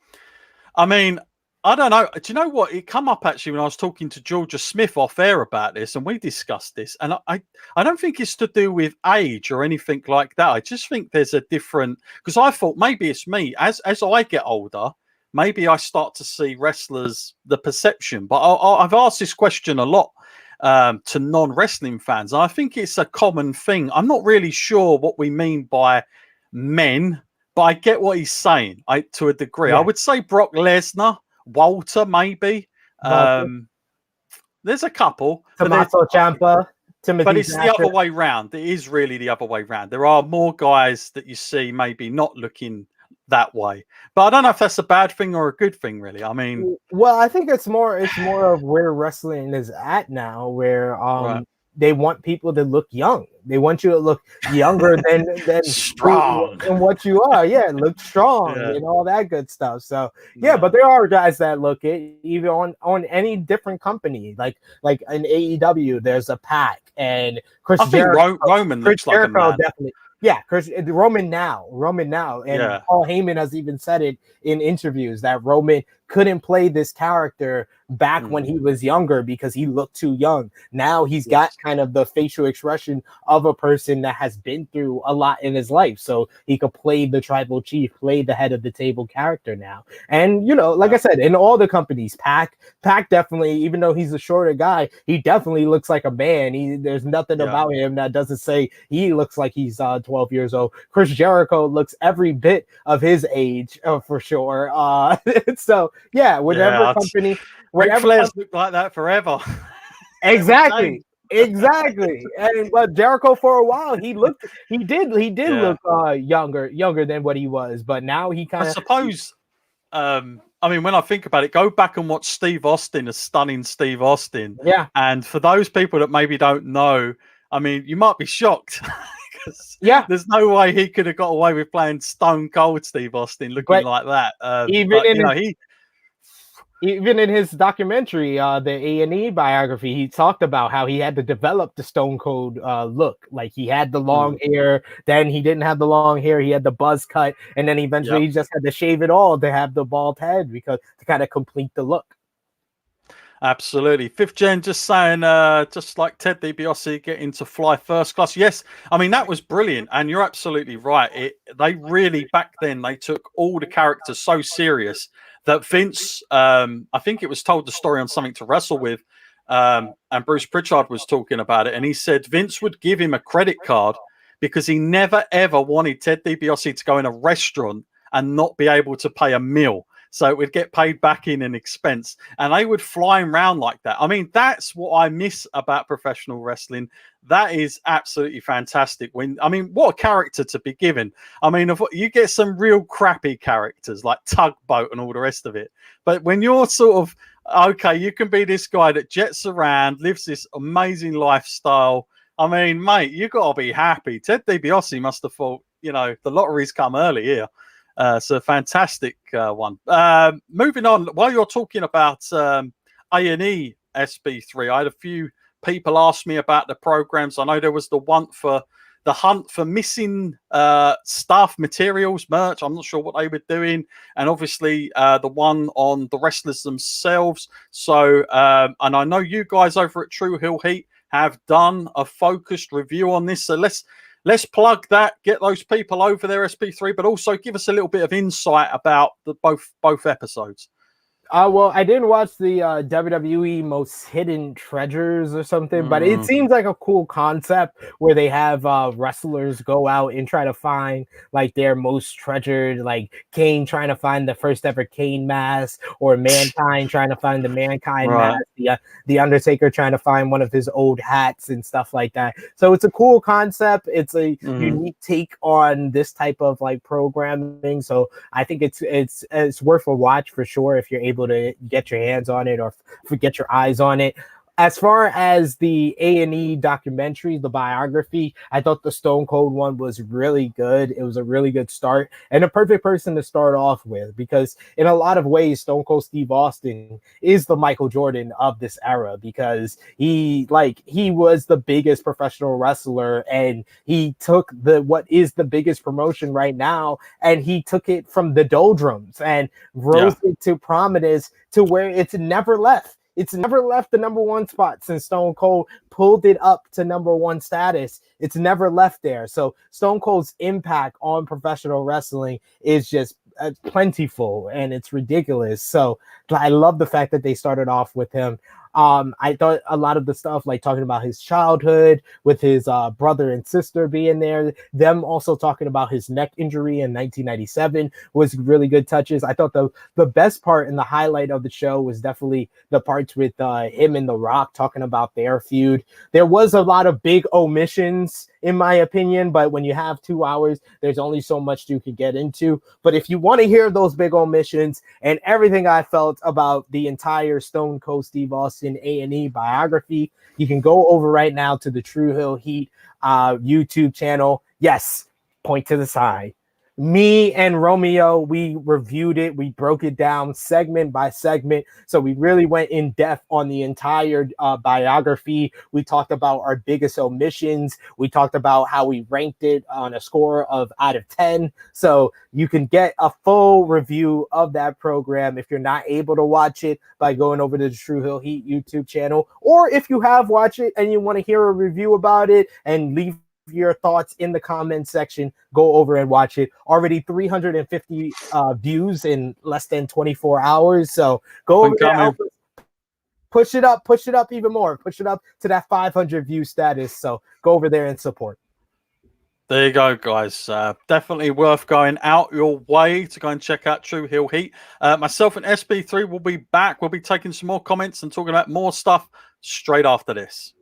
I mean, I don't know. Do you know what? It come up actually when I was talking to Georgia Smith off air about this, and we discussed this. And I don't think it's to do with age or anything like that. I just think there's a different, because I thought maybe it's me. As I get older, maybe I start to see wrestlers, the perception. But I've asked this question a lot to non-wrestling fans. And I think it's a common thing. I'm not really sure what we mean by men, but I get what he's saying to a degree. Yeah. I would say Brock Lesnar, Walter, maybe. There's a couple. Tommaso Ciampa, Timothy. But it's the other way round. It is really the other way round. There are more guys that you see maybe not looking that way. But I don't know if that's a bad thing or a good thing, really. I mean, well, I think it's more of where wrestling is at now, where right. They want people to look young. They want you to look younger than strong and what you are. Yeah, look strong and all that good stuff. So but there are guys that look it even on any different company, like in AEW. There's a Pac and Chris Jericho. Roman looks like a man. Definitely. Yeah, Chris Roman now, and Paul Heyman has even said it in interviews that Roman couldn't play this character back when he was younger because he looked too young. Now he's got kind of the facial expression of a person that has been through a lot in his life, so he could play the tribal chief, play the head of the table character now. And like I said, in all the companies, Pac definitely, even though he's a shorter guy, he definitely looks like a man. There's nothing about him that doesn't say he looks like he's 12 years old. Chris Jericho looks every bit of his age for sure. So whatever company, Ric Flair's looked like that forever. Exactly. And but Jericho for a while he did look younger than what he was, but now he kind of, I suppose. I mean, when I think about it, go back and watch Steve Austin, a stunning Steve Austin. Yeah. And for those people that maybe don't know, I mean, you might be shocked. There's no way he could have got away with playing Stone Cold Steve Austin looking like that. Even in his documentary, the A&E biography, he talked about how he had to develop the Stone Cold look. Like he had the long hair, then he didn't have the long hair, he had the buzz cut, and then eventually he just had to shave it all to have the bald head to kind of complete the look. Absolutely. Fifth Gen just saying, just like Ted DiBiase getting to fly first class. Yes, I mean, that was brilliant. And you're absolutely right. They really, back then, they took all the characters so serious that Vince, I think it was told the story on Something to Wrestle With, and Bruce Pritchard was talking about it. And he said Vince would give him a credit card because he never, ever wanted Ted DiBiase to go in a restaurant and not be able to pay a meal. So it would get paid back in an expense, and they would fly him around like that. I mean, that's what I miss about professional wrestling. That is absolutely fantastic. What a character to be given. I mean, you get some real crappy characters like Tugboat and all the rest of it. But when you're sort of, okay, you can be this guy that jets around, lives this amazing lifestyle. I mean, mate, you got to be happy. Ted DiBiase must have thought, the lottery's come early here. So fantastic one. Moving on, while you're talking about A&E SP3, I had a few people ask me about the programs. I know there was the one for the hunt for missing staff materials, merch. I'm not sure what they were doing. And obviously the one on the wrestlers themselves. So, and I know you guys over at Tru Heel Heat have done a focused review on this. So let's plug that, get those people over there, SP3, but also give us a little bit of insight about the both episodes. Well, I didn't watch the WWE Most Hidden Treasures or something, but it seems like a cool concept where they have wrestlers go out and try to find like their most treasured, like Kane trying to find the first ever Kane mask, or Mankind trying to find the Mankind mask, the Undertaker trying to find one of his old hats and stuff like that. So it's a cool concept. It's a unique take on this type of like programming. So I think it's worth a watch for sure if you're able to get your hands on it or get your eyes on it. As far as the A&E documentary, the biography, I thought the Stone Cold one was really good. It was a really good start and a perfect person to start off with, because in a lot of ways, Stone Cold Steve Austin is the Michael Jordan of this era, because he was the biggest professional wrestler, and he took what is the biggest promotion right now, and he took it from the doldrums and rose it to prominence to where it's never left. It's never left the number one spot since Stone Cold pulled it up to number one status. It's never left there. So Stone Cold's impact on professional wrestling is just plentiful, and it's ridiculous. So I love the fact that they started off with him. I thought a lot of the stuff, like talking about his childhood with his brother and sister being there, them also talking about his neck injury in 1997 was really good touches. I thought the best part and the highlight of the show was definitely the parts with him and The Rock talking about their feud. There was a lot of big omissions, in my opinion, but when you have 2 hours, there's only so much you can get into. But if you want to hear those big omissions and everything I felt about the entire Stone Cold Steve Austin A&E biography, you can go over right now to the Tru Heel Heat YouTube channel. Yes, point to the side. Me and Romeo, we reviewed it. We broke it down segment by segment. So we really went in depth on the entire biography. We talked about our biggest omissions. We talked about how we ranked it on a score of out of 10. So you can get a full review of that program if you're not able to watch it by going over to the Tru Heel Heat YouTube channel. Or if you have watched it and you want to hear a review about it and leave your thoughts in the comment section, go over and watch it. Already 350 views in less than 24 hours. So go over there, help us push it up even more. Push it up to that 500 view status. So go over there and support. There you go, guys. Definitely worth going out your way to go and check out Tru Heel Heat. Myself and SP3 will be back. We'll be taking some more comments and talking about more stuff straight after this.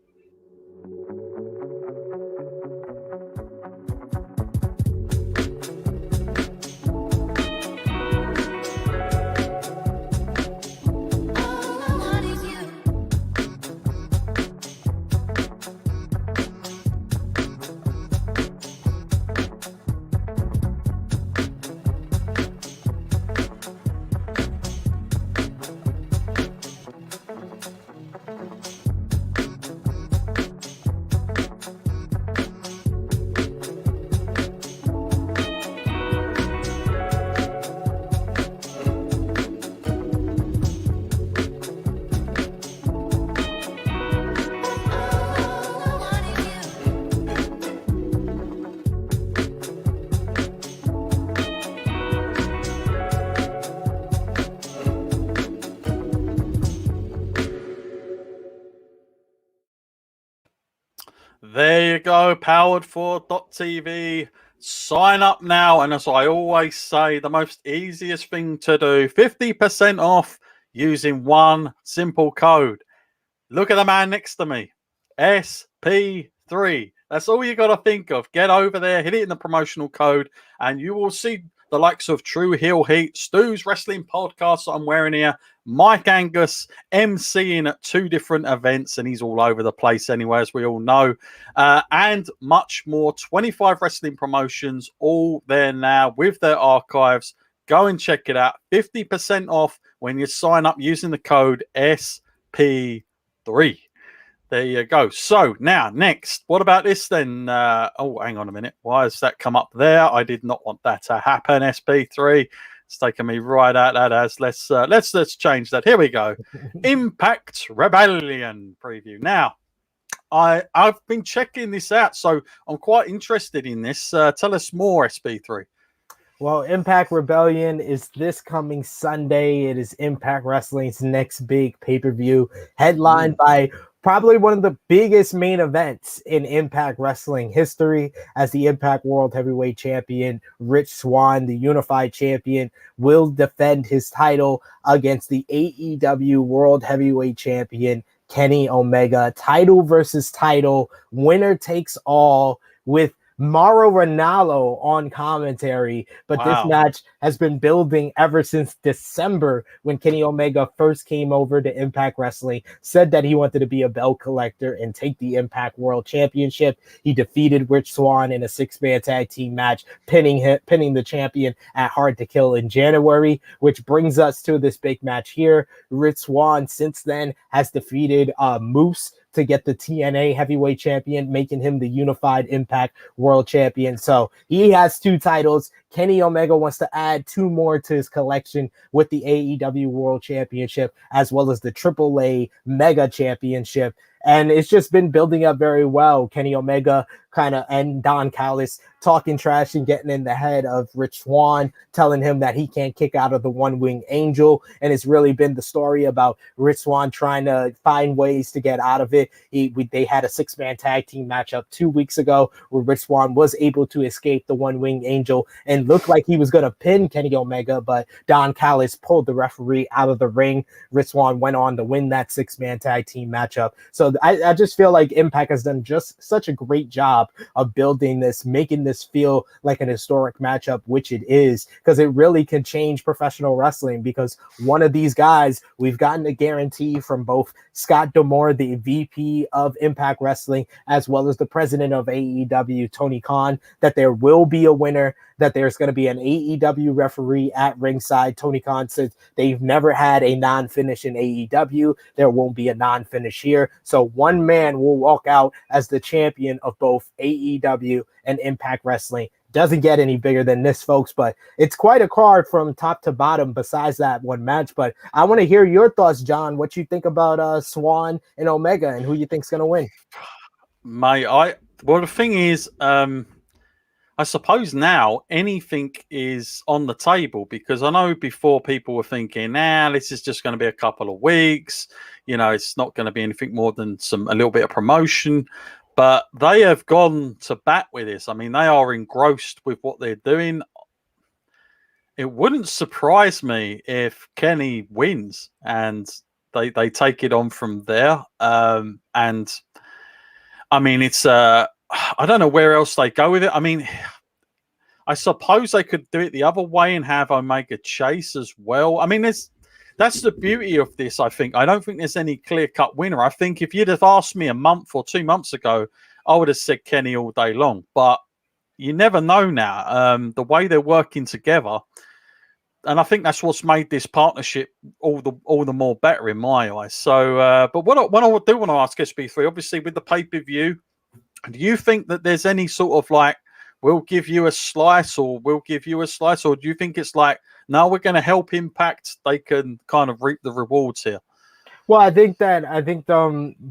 There you go, Powered4.tv. Sign up now, and as I always say, the most easiest thing to do, 50% off using one simple code. Look at the man next to me, SP3. That's all you got to think of. Get over there, hit it in the promotional code, and you will see the likes of Tru Heel Heat, Stu's Wrestling Podcast that I'm wearing here, Mike Angus emceeing at 2 different events, and he's all over the place anyway, as we all know, and much more. 25 wrestling promotions, all there now with their archives. Go and check it out. 50% off when you sign up using the code SP3. There you go. So now, next, what about this then? Oh, hang on a minute. Why has that come up there? I did not want that to happen. SP3. It's taken me right out that as. Let's change that. Here we go. Impact Rebellion preview. Now, I've been checking this out, so I'm quite interested in this. Tell us more, SP3. Well, Impact Rebellion is this coming Sunday. It is Impact Wrestling's next big pay-per-view, headlined by probably one of the biggest main events in Impact Wrestling history, as the Impact World Heavyweight Champion, Rich Swann, the Unified Champion, will defend his title against the AEW World Heavyweight Champion, Kenny Omega. Title versus title, winner takes all, with Mauro Ranallo on commentary, but this match has been building ever since December when Kenny Omega first came over to Impact Wrestling, said that he wanted to be a belt collector and take the Impact World Championship. He defeated Rich Swann in a 6-man tag team match, pinning the champion at Hard to Kill in January, which brings us to this big match here. Rich Swann since then has defeated Moose to get the TNA heavyweight champion, making him the unified Impact World Champion. So he has 2 titles. Kenny Omega wants to add 2 more to his collection with the AEW World Championship, as well as the AAA Mega Championship. And it's just been building up very well. Kenny Omega and Don Callis talking trash and getting in the head of Rich Swann, telling him that he can't kick out of the one-wing angel. And it's really been the story about Rich Swann trying to find ways to get out of it. They had a 6-man tag team matchup 2 weeks ago where Rich Swann was able to escape the one-wing angel and looked like he was going to pin Kenny Omega, but Don Callis pulled the referee out of the ring. Rich Swann went on to win that 6-man tag team matchup. So I just feel like Impact has done just such a great job of building this, making this feel like an historic matchup, which it is, because it really can change professional wrestling. Because one of these guys, we've gotten a guarantee from both Scott D'Amore, the VP of Impact Wrestling, as well as the president of AEW, Tony Khan, that there will be a winner, that there's going to be an AEW referee at ringside. Tony Khan says they've never had a non-finish in AEW. There won't be a non-finish here. So one man will walk out as the champion of both AEW and Impact Wrestling. Doesn't get any bigger than this, folks, but it's quite a card from top to bottom besides that one match. But I want to hear your thoughts, John, what you think about Swann and Omega and who you think's going to win. Well, the thing is, I suppose now anything is on the table, because I know before people were thinking, this is just going to be a couple of weeks. It's not going to be anything more than a little bit of promotion. But they have gone to bat with this. I mean, they are engrossed with what they're doing. It wouldn't surprise me if Kenny wins and they take it on from there. And I mean, it's I don't know where else they go with it. I mean, I suppose they could do it the other way and have Omega chase as well. I mean, that's the beauty of this, I think. I don't think there's any clear-cut winner. I think if you'd have asked me a month or 2 months ago, I would have said Kenny all day long. But you never know now. The way they're working together, and I think that's what's made this partnership all the more better in my eyes. So, but what I do want to ask SP3, obviously with the pay-per-view, do you think that there's any sort of like, we'll give you a slice, or do you think it's like, no, we're going to help Impact, they can kind of reap the rewards here? Well, I think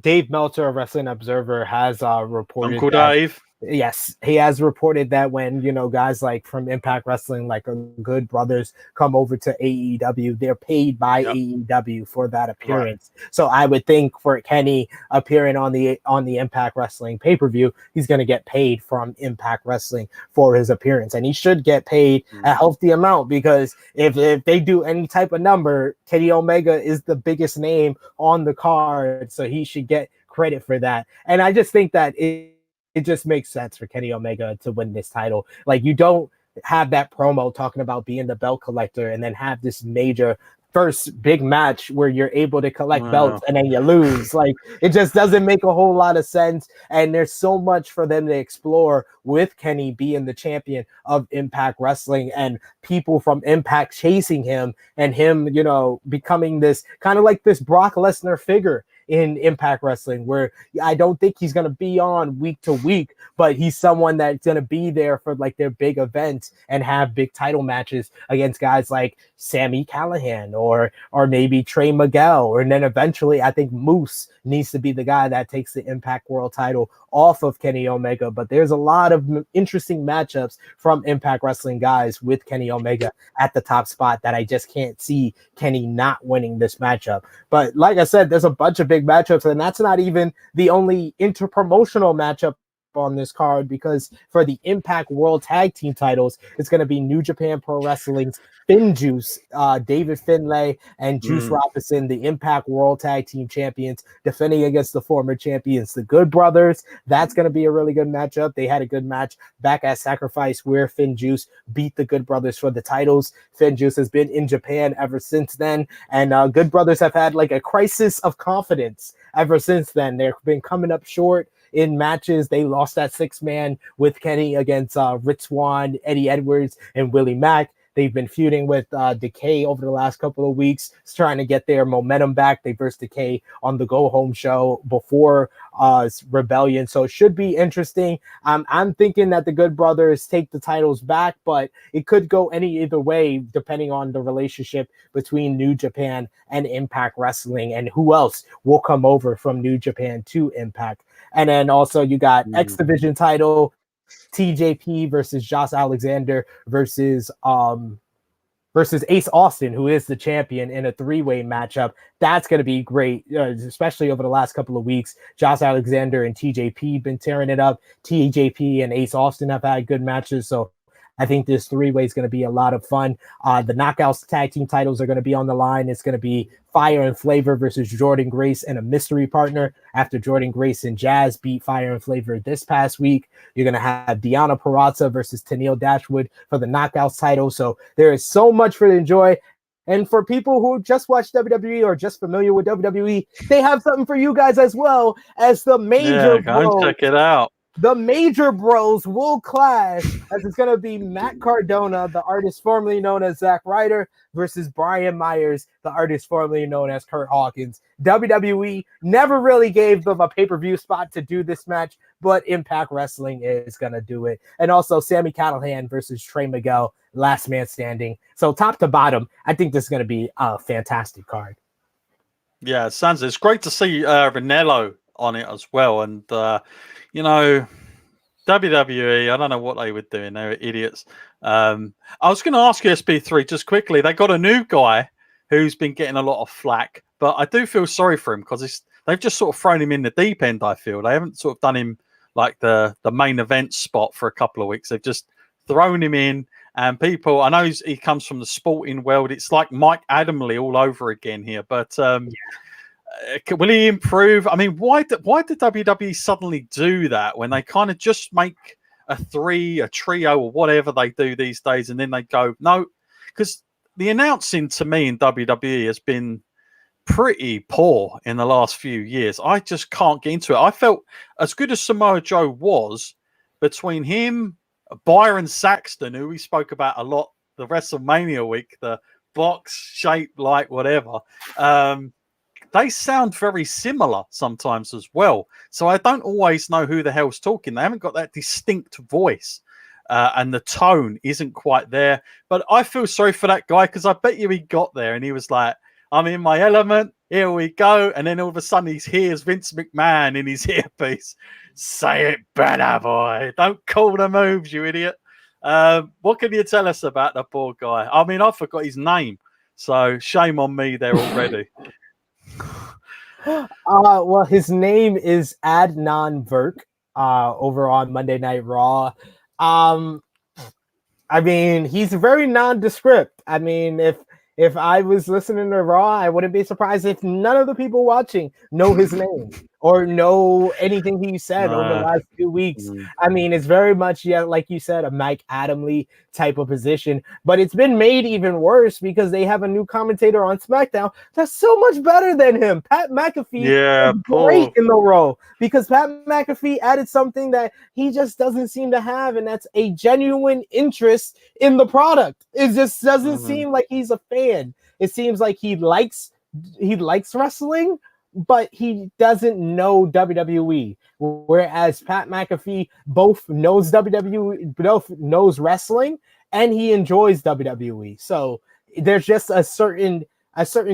Dave Meltzer of Wrestling Observer has reported Uncle Dave. Yes, he has reported that when, guys like from Impact Wrestling, like Good Brothers, come over to AEW, they're paid by AEW for that appearance. Right. So I would think for Kenny appearing on the Impact Wrestling pay-per-view, he's going to get paid from Impact Wrestling for his appearance. And he should get paid a healthy amount, because if they do any type of number, Kenny Omega is the biggest name on the card, so he should get credit for that. And I just think that it just makes sense for Kenny Omega to win this title. Like, you don't have that promo talking about being the belt collector and then have this major first big match where you're able to collect belts and then you lose. Like, it just doesn't make a whole lot of sense. And there's so much for them to explore with Kenny being the champion of Impact Wrestling and people from Impact chasing him, and him, becoming this kind of like this Brock Lesnar figure in Impact Wrestling, where I don't think he's going to be on week to week, but he's someone that's going to be there for like their big events and have big title matches against guys like Sami Callihan or maybe Trey Miguel. And then eventually I think Moose needs to be the guy that takes the Impact World title off of Kenny Omega. But there's a lot of interesting matchups from Impact Wrestling guys with Kenny Omega at the top spot that I just can't see Kenny not winning this matchup. But like I said, there's a bunch of big matchups, and that's not even the only interpromotional matchup on this card, because for the Impact World Tag Team titles, it's going to be New Japan Pro Wrestling's Juice, David Finlay and Juice Robinson, the Impact World Tag Team champions, defending against the former champions, the Good Brothers. That's going to be a really good matchup. They had a good match back at Sacrifice where Juice beat the Good Brothers for the titles. Juice has been in Japan ever since then, and Good Brothers have had like a crisis of confidence ever since then. They've been coming up short in matches. They lost that 6-man with Kenny against Rich Swann, Eddie Edwards, and Willie Mack. They've been feuding with Decay over the last couple of weeks, trying to get their momentum back. They versed Decay on the Go Home show before Rebellion, so it should be interesting. I'm thinking that the Good Brothers take the titles back, but it could go either way depending on the relationship between New Japan and Impact Wrestling and who else will come over from New Japan to Impact. And then also you got X Division title, TJP versus Josh Alexander versus Ace Austin, who is the champion, in a 3-way matchup. That's going to be great, especially over the last couple of weeks. Josh Alexander and TJP been tearing it up. TJP and Ace Austin have had good matches, so I think this 3-way is going to be a lot of fun. The Knockouts tag team titles are going to be on the line. It's going to be Fire and Flavor versus Jordan Grace and a mystery partner. After Jordan Grace and Jazz beat Fire and Flavor this past week, you're going to have Deanna Purrazzo versus Tennille Dashwood for the Knockouts title. So there is so much for to enjoy. And for people who just watch WWE or just familiar with WWE, they have something for you guys as well, as the major go check it out. The Major Bros will clash, as it's going to be Matt Cardona, the artist formerly known as Zack Ryder, versus Brian Myers, the artist formerly known as Kurt Hawkins. WWE never really gave them a pay-per-view spot to do this match, but Impact Wrestling is going to do it. And also Sami Callihan versus Trey Miguel, last man standing. So top to bottom, I think this is going to be a fantastic card. Yeah, it's great to see Ranello on it as well. And, you know, WWE, I don't know what they were doing. They were idiots. I was going to ask you, SP3, just quickly. They got a new guy who's been getting a lot of flack, but I do feel sorry for him because they've just sort of thrown him in the deep end, I feel. They haven't sort of done him like the main event spot for a couple of weeks. They've just thrown him in. And people, I know he comes from the sporting world. It's like Mike Adamle all over again here. But will he improve? I mean, why did WWE suddenly do that when they kind of just make a trio, or whatever they do these days, and then they go, no? Because the announcing to me in WWE has been pretty poor in the last few years. I just can't get into it. I felt as good as Samoa Joe was, between him, Byron Saxton, who we spoke about a lot the WrestleMania week, the box shape like whatever, they sound very similar sometimes as well. So I don't always know who the hell's talking. They haven't got that distinct voice, and the tone isn't quite there. But I feel sorry for that guy, because I bet you he got there and he was like, I'm in my element, here we go. And then all of a sudden he hears Vince McMahon in his earpiece. Say it better, boy. Don't call the moves, you idiot. What can you tell us about the poor guy? I mean, I forgot his name, so shame on me there already. Well, his name is Adnan Virk over on Monday Night Raw. I mean, he's very nondescript. I mean, if I was listening to Raw, I wouldn't be surprised if none of the people watching know his name or know anything he said over the last 2 weeks. I mean, it's very much, like you said, a Mike Adamle type of position, but it's been made even worse because they have a new commentator on SmackDown that's so much better than him. Pat McAfee is great in the role, because Pat McAfee added something that he just doesn't seem to have, and that's a genuine interest in the product. It just doesn't seem like he's a fan. It seems like he likes wrestling, but he doesn't know WWE. Whereas Pat McAfee both knows WWE, both knows wrestling, and he enjoys WWE. So there's just a certain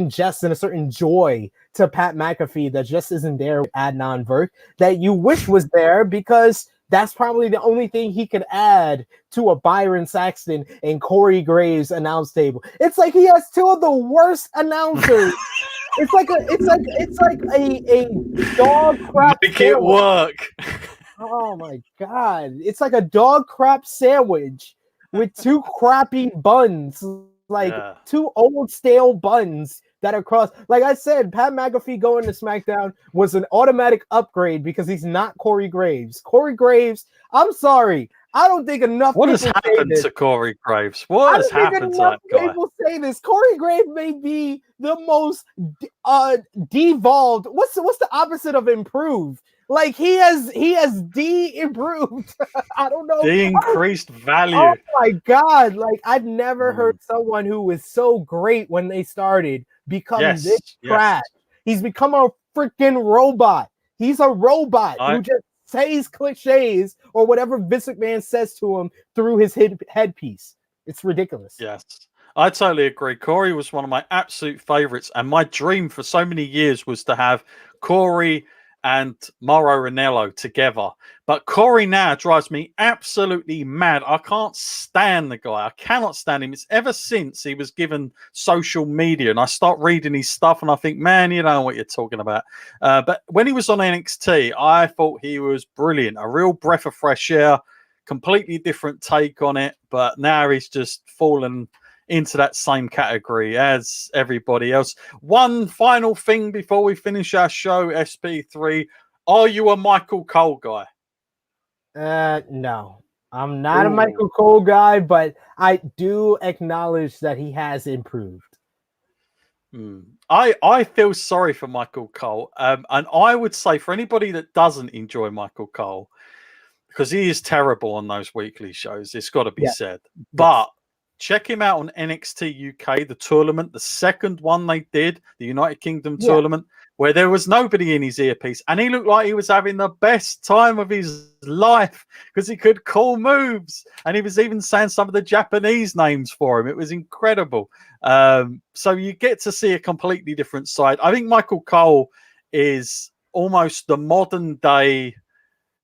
jest and a certain joy to Pat McAfee that just isn't there with Adnan Virk, that you wish was there, because that's probably the only thing he could add to a Byron Saxton and Corey Graves announce table. It's like he has two of the worst announcers. It's like a dog crap. Make it work. Oh my God. It's like a dog crap sandwich with two crappy buns, like Yeah. two old stale buns that are crossed. Like I said, Pat McAfee going to SmackDown was an automatic upgrade because he's not Corey Graves. Corey Graves, I'm sorry. I don't think enough What has people say happened this. to Corey Graves? I What has don't think happened to enough that guy? people say this. Corey Graves may be the most devolved. What's the opposite of improved? Like he has de-improved. I don't know. The increased Oh value. my God. Like I've never heard someone who was so great when they started become this trash. He's become a freaking robot. He's a robot who just says cliches or whatever Vince McMahon says to him through his headpiece. It's ridiculous. Yes, I totally agree. Corey was one of my absolute favorites, and my dream for so many years was to have Corey and Mauro Ranallo together. But Corey now drives me absolutely mad. I can't stand the guy. I cannot stand him. It's ever since he was given social media, and I start reading his stuff, and I think, man, you don't know what you're talking about. But when he was on NXT, I thought he was brilliant, a real breath of fresh air. Completely different take on it, but now he's just fallen into that same category as everybody else. One final thing before we finish our show, SP3. Are you a Michael Cole guy? No. I'm not a Michael Cole guy, but I do acknowledge that he has improved. I feel sorry for Michael Cole. And I would say for anybody that doesn't enjoy Michael Cole, because he is terrible on those weekly shows, it's got to be said. But check him out on NXT UK, the tournament, the second one they did, the United Kingdom tournament, where there was nobody in his earpiece, and he looked like he was having the best time of his life because he could call moves, and he was even saying some of the Japanese names for him. It was incredible. So you get to see a completely different side. I think Michael Cole is almost the modern day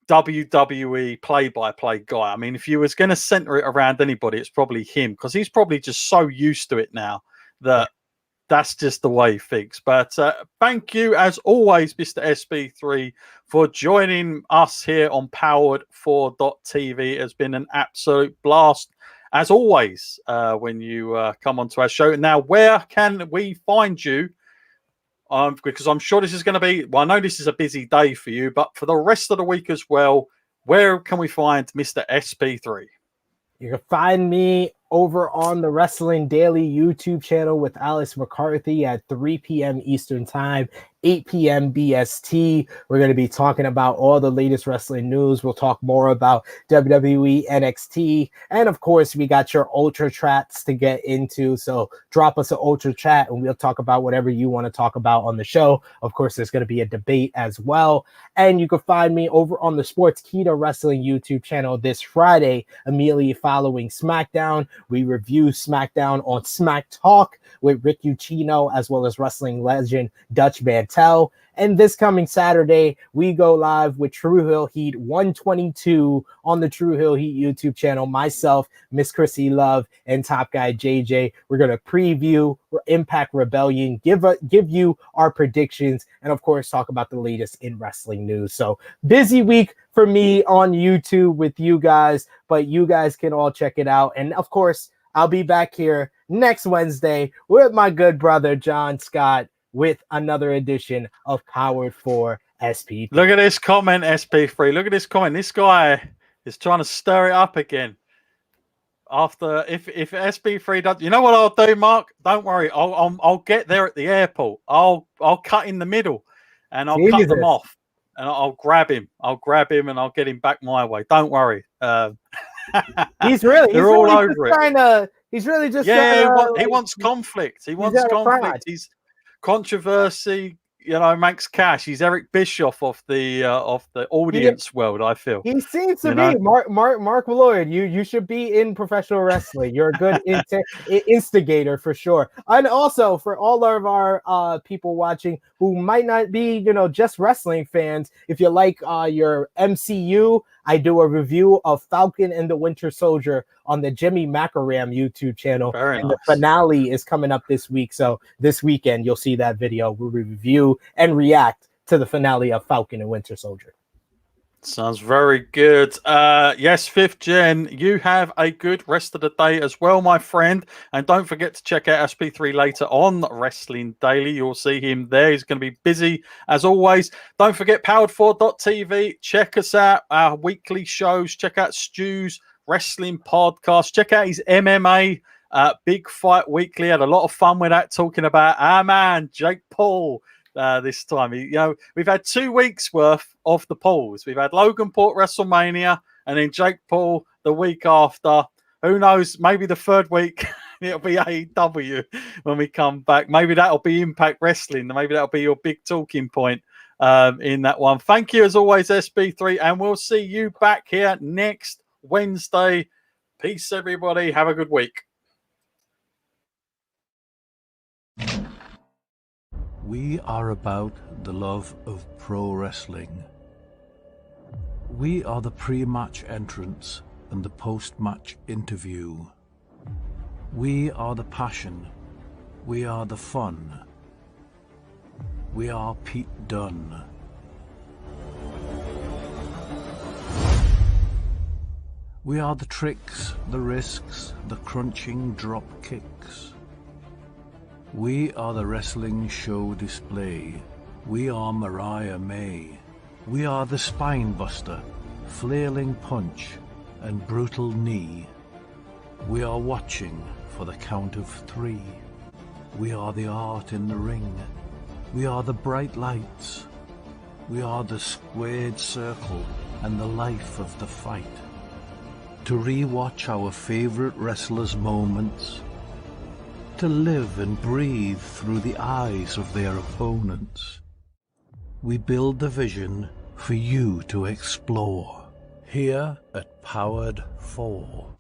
WWE play-by-play guy. I mean, if you was going to center it around anybody, it's probably him, because he's probably just so used to it now that that's just the way he thinks. But thank you, as always, Mr. SB3, for joining us here on Powered4.tv. It has been an absolute blast, as always, when you come onto our show. Now, where can we find you? Because I'm sure this is going to be, well, I know this is a busy day for you, but for the rest of the week as well, where can we find Mr. SP3? You can find me over on the Wrestling Daily YouTube channel with Alex McCarthy at 3 p.m. Eastern Time, 8 p.m. BST. We're going to be talking about all the latest wrestling news. We'll talk more about WWE, NXT, and of course, we got your Ultra Chats to get into. So drop us an Ultra Chat and we'll talk about whatever you want to talk about on the show. Of course, there's going to be a debate as well. And you can find me over on the Sports Keto Wrestling YouTube channel this Friday, immediately following SmackDown. We review SmackDown on Smack Talk with Rick Ucchino, as well as wrestling legend Dutch Mantel. And this coming Saturday, we go live with Tru Heel Heat 122 on the Tru Heel Heat YouTube channel. Myself, Miss Chrissy Love, and Top Guy JJ. We're going to preview Impact Rebellion, give you our predictions, and of course, talk about the latest in wrestling news. So busy week for me on YouTube with you guys, but you guys can all check it out. And of course, I'll be back here next Wednesday with my good brother, John Scott, with another edition of Powered 4 SP3. Look at this comment, SP3. Look at this comment. This guy is trying to stir it up again. After if SP3 does, you know what I'll do, Mark? Don't worry. I'll get there at the airport. I'll cut in the middle, and I'll cut them off, and I'll grab him. I'll grab him, and I'll get him back my way. Don't worry. He's really all over it. He's really just he wants conflict. He wants conflict. He's controversy. You know, makes cash. He's Eric Bischoff of the audience world. I feel he seems to be Mark Lloyd. You should be in professional wrestling. You're a good instigator for sure. And also for all of our people watching who might not be just wrestling fans, if you like your MCU, I do a review of Falcon and the Winter Soldier on the Jimmy Macaram YouTube channel. The finale is coming up this week. So this weekend, you'll see that video. We'll review and react to the finale of Falcon and Winter Soldier. Sounds very good. Yes, 5th Gen, you have a good rest of the day as well, my friend. And don't forget to check out SP3 later on Wrestling Daily. You'll see him there. He's going to be busy as always. Don't forget Powered4.tv. Check us out, our weekly shows. Check out Stu's Wrestling Podcast. Check out his MMA Big Fight Weekly. Had a lot of fun with that, talking about our man, Jake Paul. This time, we've had 2 weeks worth of the Pauls. We've had Logan Paul WrestleMania, and then Jake Paul the week after. Who knows? Maybe the 3rd week it'll be AEW when we come back. Maybe that'll be Impact Wrestling. Maybe that'll be your big talking point in that one. Thank you as always, SP3, and we'll see you back here next Wednesday. Peace, everybody. Have a good week. We are about the love of pro wrestling. We are the pre-match entrance and the post-match interview. We are the passion. We are the fun. We are Pete Dunne. We are the tricks, the risks, the crunching drop kicks. We are the wrestling show display. We are Mariah May. We are the spine buster, flailing punch, and brutal knee. We are watching for the count of 3. We are the art in the ring. We are the bright lights. We are the squared circle and the life of the fight. To re-watch our favorite wrestlers' moments, to live and breathe through the eyes of their opponents. We build the vision for you to explore here at Powered 4.